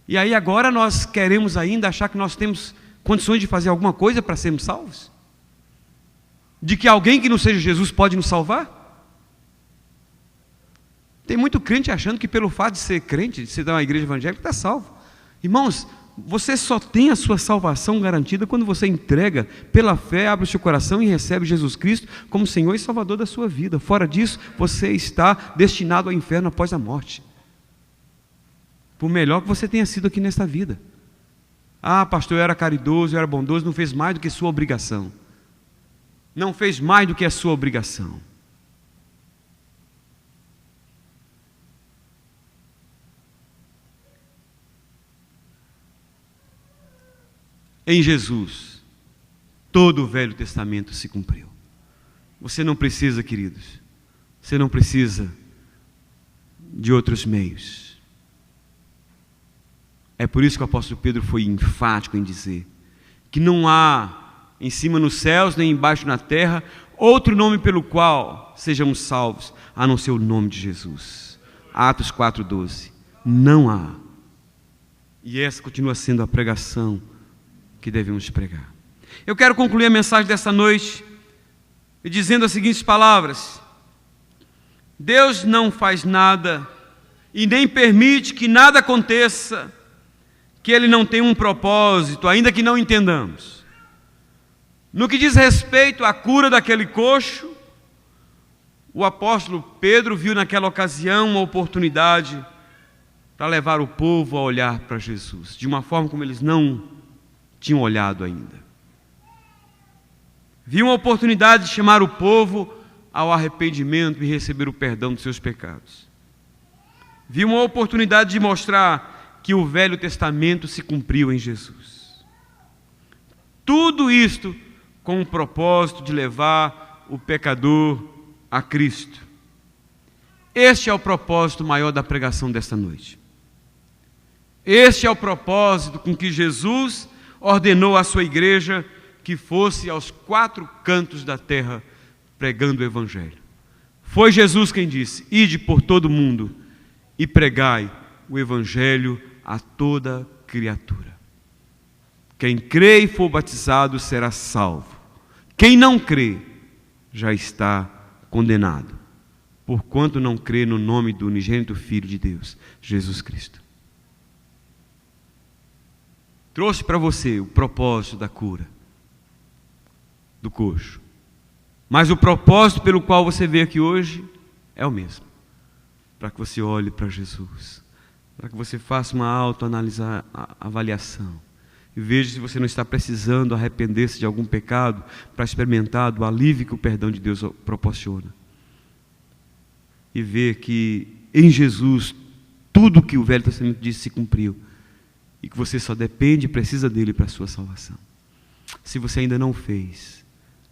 E aí agora nós queremos ainda achar que nós temos condições de fazer alguma coisa para sermos salvos? De que alguém que não seja Jesus pode nos salvar? Tem muito crente achando que pelo fato de ser crente, de ser da uma igreja evangélica, está salvo. Irmãos, você só tem a sua salvação garantida quando você entrega pela fé, abre o seu coração e recebe Jesus Cristo como Senhor e Salvador da sua vida. Fora disso, você está destinado ao inferno após a morte, por melhor que você tenha sido aqui nesta vida. Ah, pastor, eu era caridoso, eu era bondoso. Não fez mais do que sua obrigação. Não fez mais do que a sua obrigação. Em Jesus, todo o Velho Testamento se cumpriu. Você não precisa, queridos, você não precisa de outros meios. É por isso que o apóstolo Pedro foi enfático em dizer que não há em cima nos céus, nem embaixo na terra, outro nome pelo qual sejamos salvos, a não ser o nome de Jesus. Atos 4:12. Não há. E essa continua sendo a pregação que devemos pregar. Eu quero concluir a mensagem dessa noite dizendo as seguintes palavras: Deus não faz nada e nem permite que nada aconteça que Ele não tenha um propósito, ainda que não entendamos. No que diz respeito à cura daquele coxo, o apóstolo Pedro viu naquela ocasião uma oportunidade para levar o povo a olhar para Jesus, de uma forma como eles não tinham olhado ainda. Viu uma oportunidade de chamar o povo ao arrependimento e receber o perdão dos seus pecados. Viu uma oportunidade de mostrar que o Velho Testamento se cumpriu em Jesus. Tudo isto com o propósito de levar o pecador a Cristo. Este é o propósito maior da pregação desta noite. Este é o propósito com que Jesus ordenou à sua igreja que fosse aos 4 cantos da terra pregando o Evangelho. Foi Jesus quem disse: ide por todo o mundo e pregai o Evangelho a toda criatura. Quem crê e for batizado será salvo. Quem não crê já está condenado, porquanto não crê no nome do unigênito Filho de Deus, Jesus Cristo. Trouxe para você o propósito da cura do coxo, mas o propósito pelo qual você veio aqui hoje é o mesmo: para que você olhe para Jesus, para que você faça uma autoavaliação e veja se você não está precisando arrepender-se de algum pecado para experimentar do alívio que o perdão de Deus proporciona, e ver que em Jesus tudo que o Velho Testamento disse se cumpriu e que você só depende e precisa dele para a sua salvação. Se você ainda não fez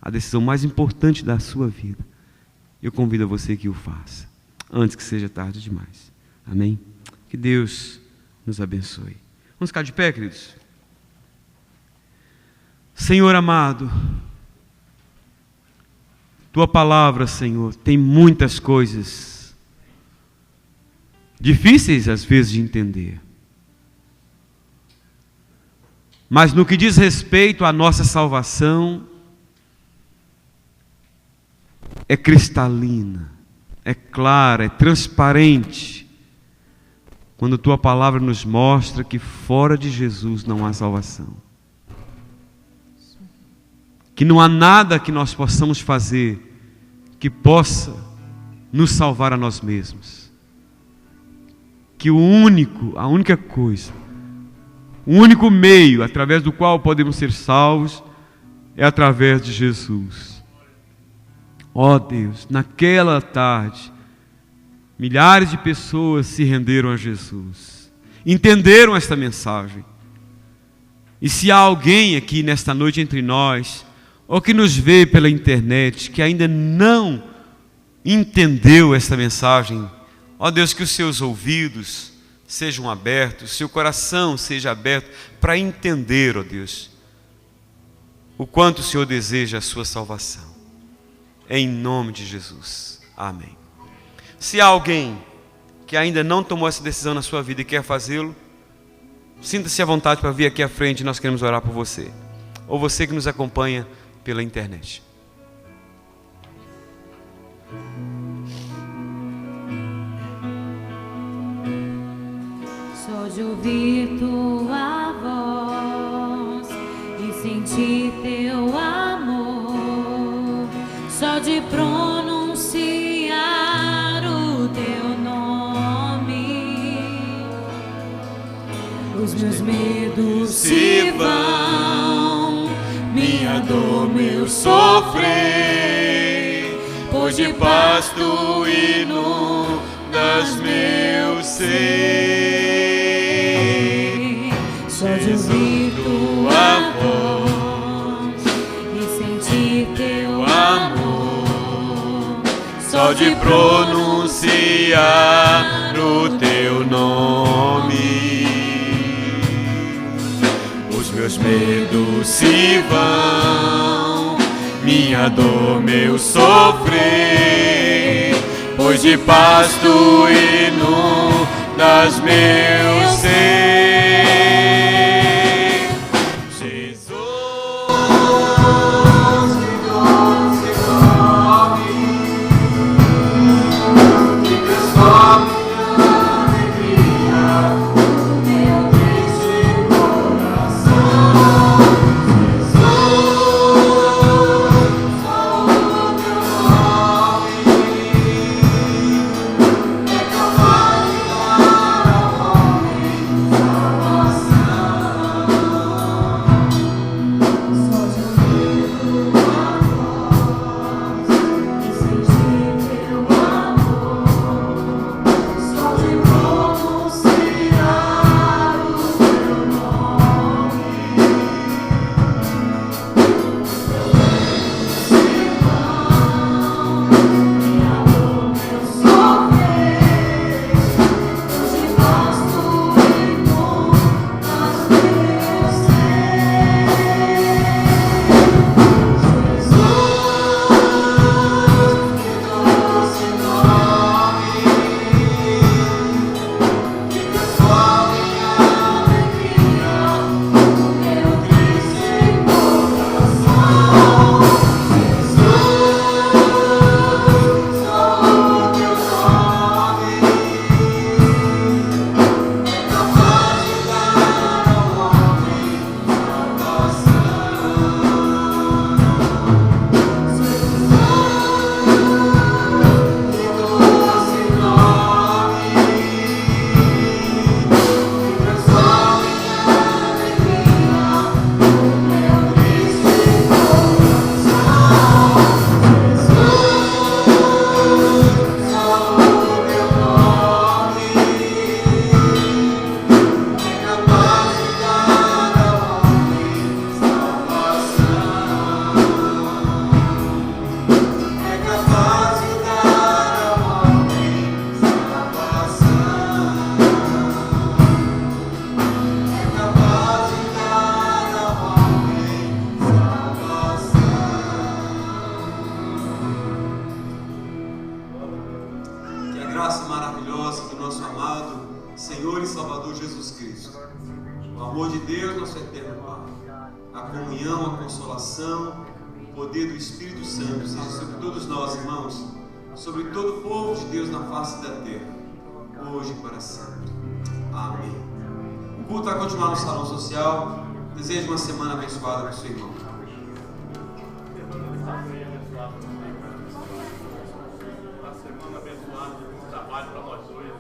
a decisão mais importante da sua vida, eu convido a você que o faça, antes que seja tarde demais. Amém? Que Deus nos abençoe. Vamos ficar de pé, queridos? Senhor amado, Tua palavra, Senhor, tem muitas coisas difíceis às vezes de entender. Mas no que diz respeito à nossa salvação, é cristalina, é clara, é transparente, quando Tua palavra nos mostra que fora de Jesus não há salvação. Que não há nada que nós possamos fazer que possa nos salvar a nós mesmos. Que a única coisa, o único meio através do qual podemos ser salvos é através de Jesus. Ó Deus, naquela tarde, milhares de pessoas se renderam a Jesus, entenderam esta mensagem. E se há alguém aqui nesta noite entre nós, ou que nos vê pela internet, que ainda não entendeu esta mensagem, ó Deus, que os seus ouvidos sejam abertos, seu coração seja aberto para entender, ó Deus, o quanto o Senhor deseja a sua salvação. Em nome de Jesus. Amém. Se há alguém que ainda não tomou essa decisão na sua vida e quer fazê-lo, sinta-se à vontade para vir aqui à frente, nós queremos orar por você. Ou você que nos acompanha pela internet. Só de ouvir Tua voz e sentir Teu amor, só de pronunciar o Teu nome, os meus medos se vão, minha dor, meu sofrer, pois de paz Tu inundas meu ser. Só de ouvir Tua voz e sentir Teu amor, Só de pronunciar o Teu nome, meus medos se vão, minha dor, meu sofrer, pois de paz Tu inundas meu ser. Jesus, que transforma minha alegria, meu triste coração. nosso eterno Pai. A comunhão, a consolação, o poder do Espírito Santo seja sobre todos nós, irmãos, sobre todo o povo de Deus na face da terra, hoje e para sempre. Amém. O culto vai continuar no salão social. Desejo uma semana abençoada para o seu irmão. Uma semana abençoada, trabalho para nós dois.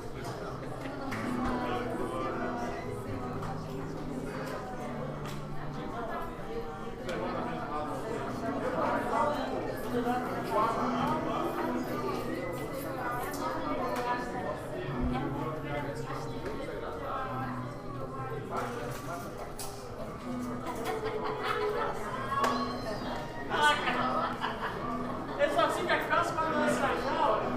Eu só fico a casa para não ensaiar.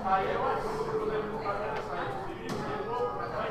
Aí eu acho que eu lembro do cabelo sair.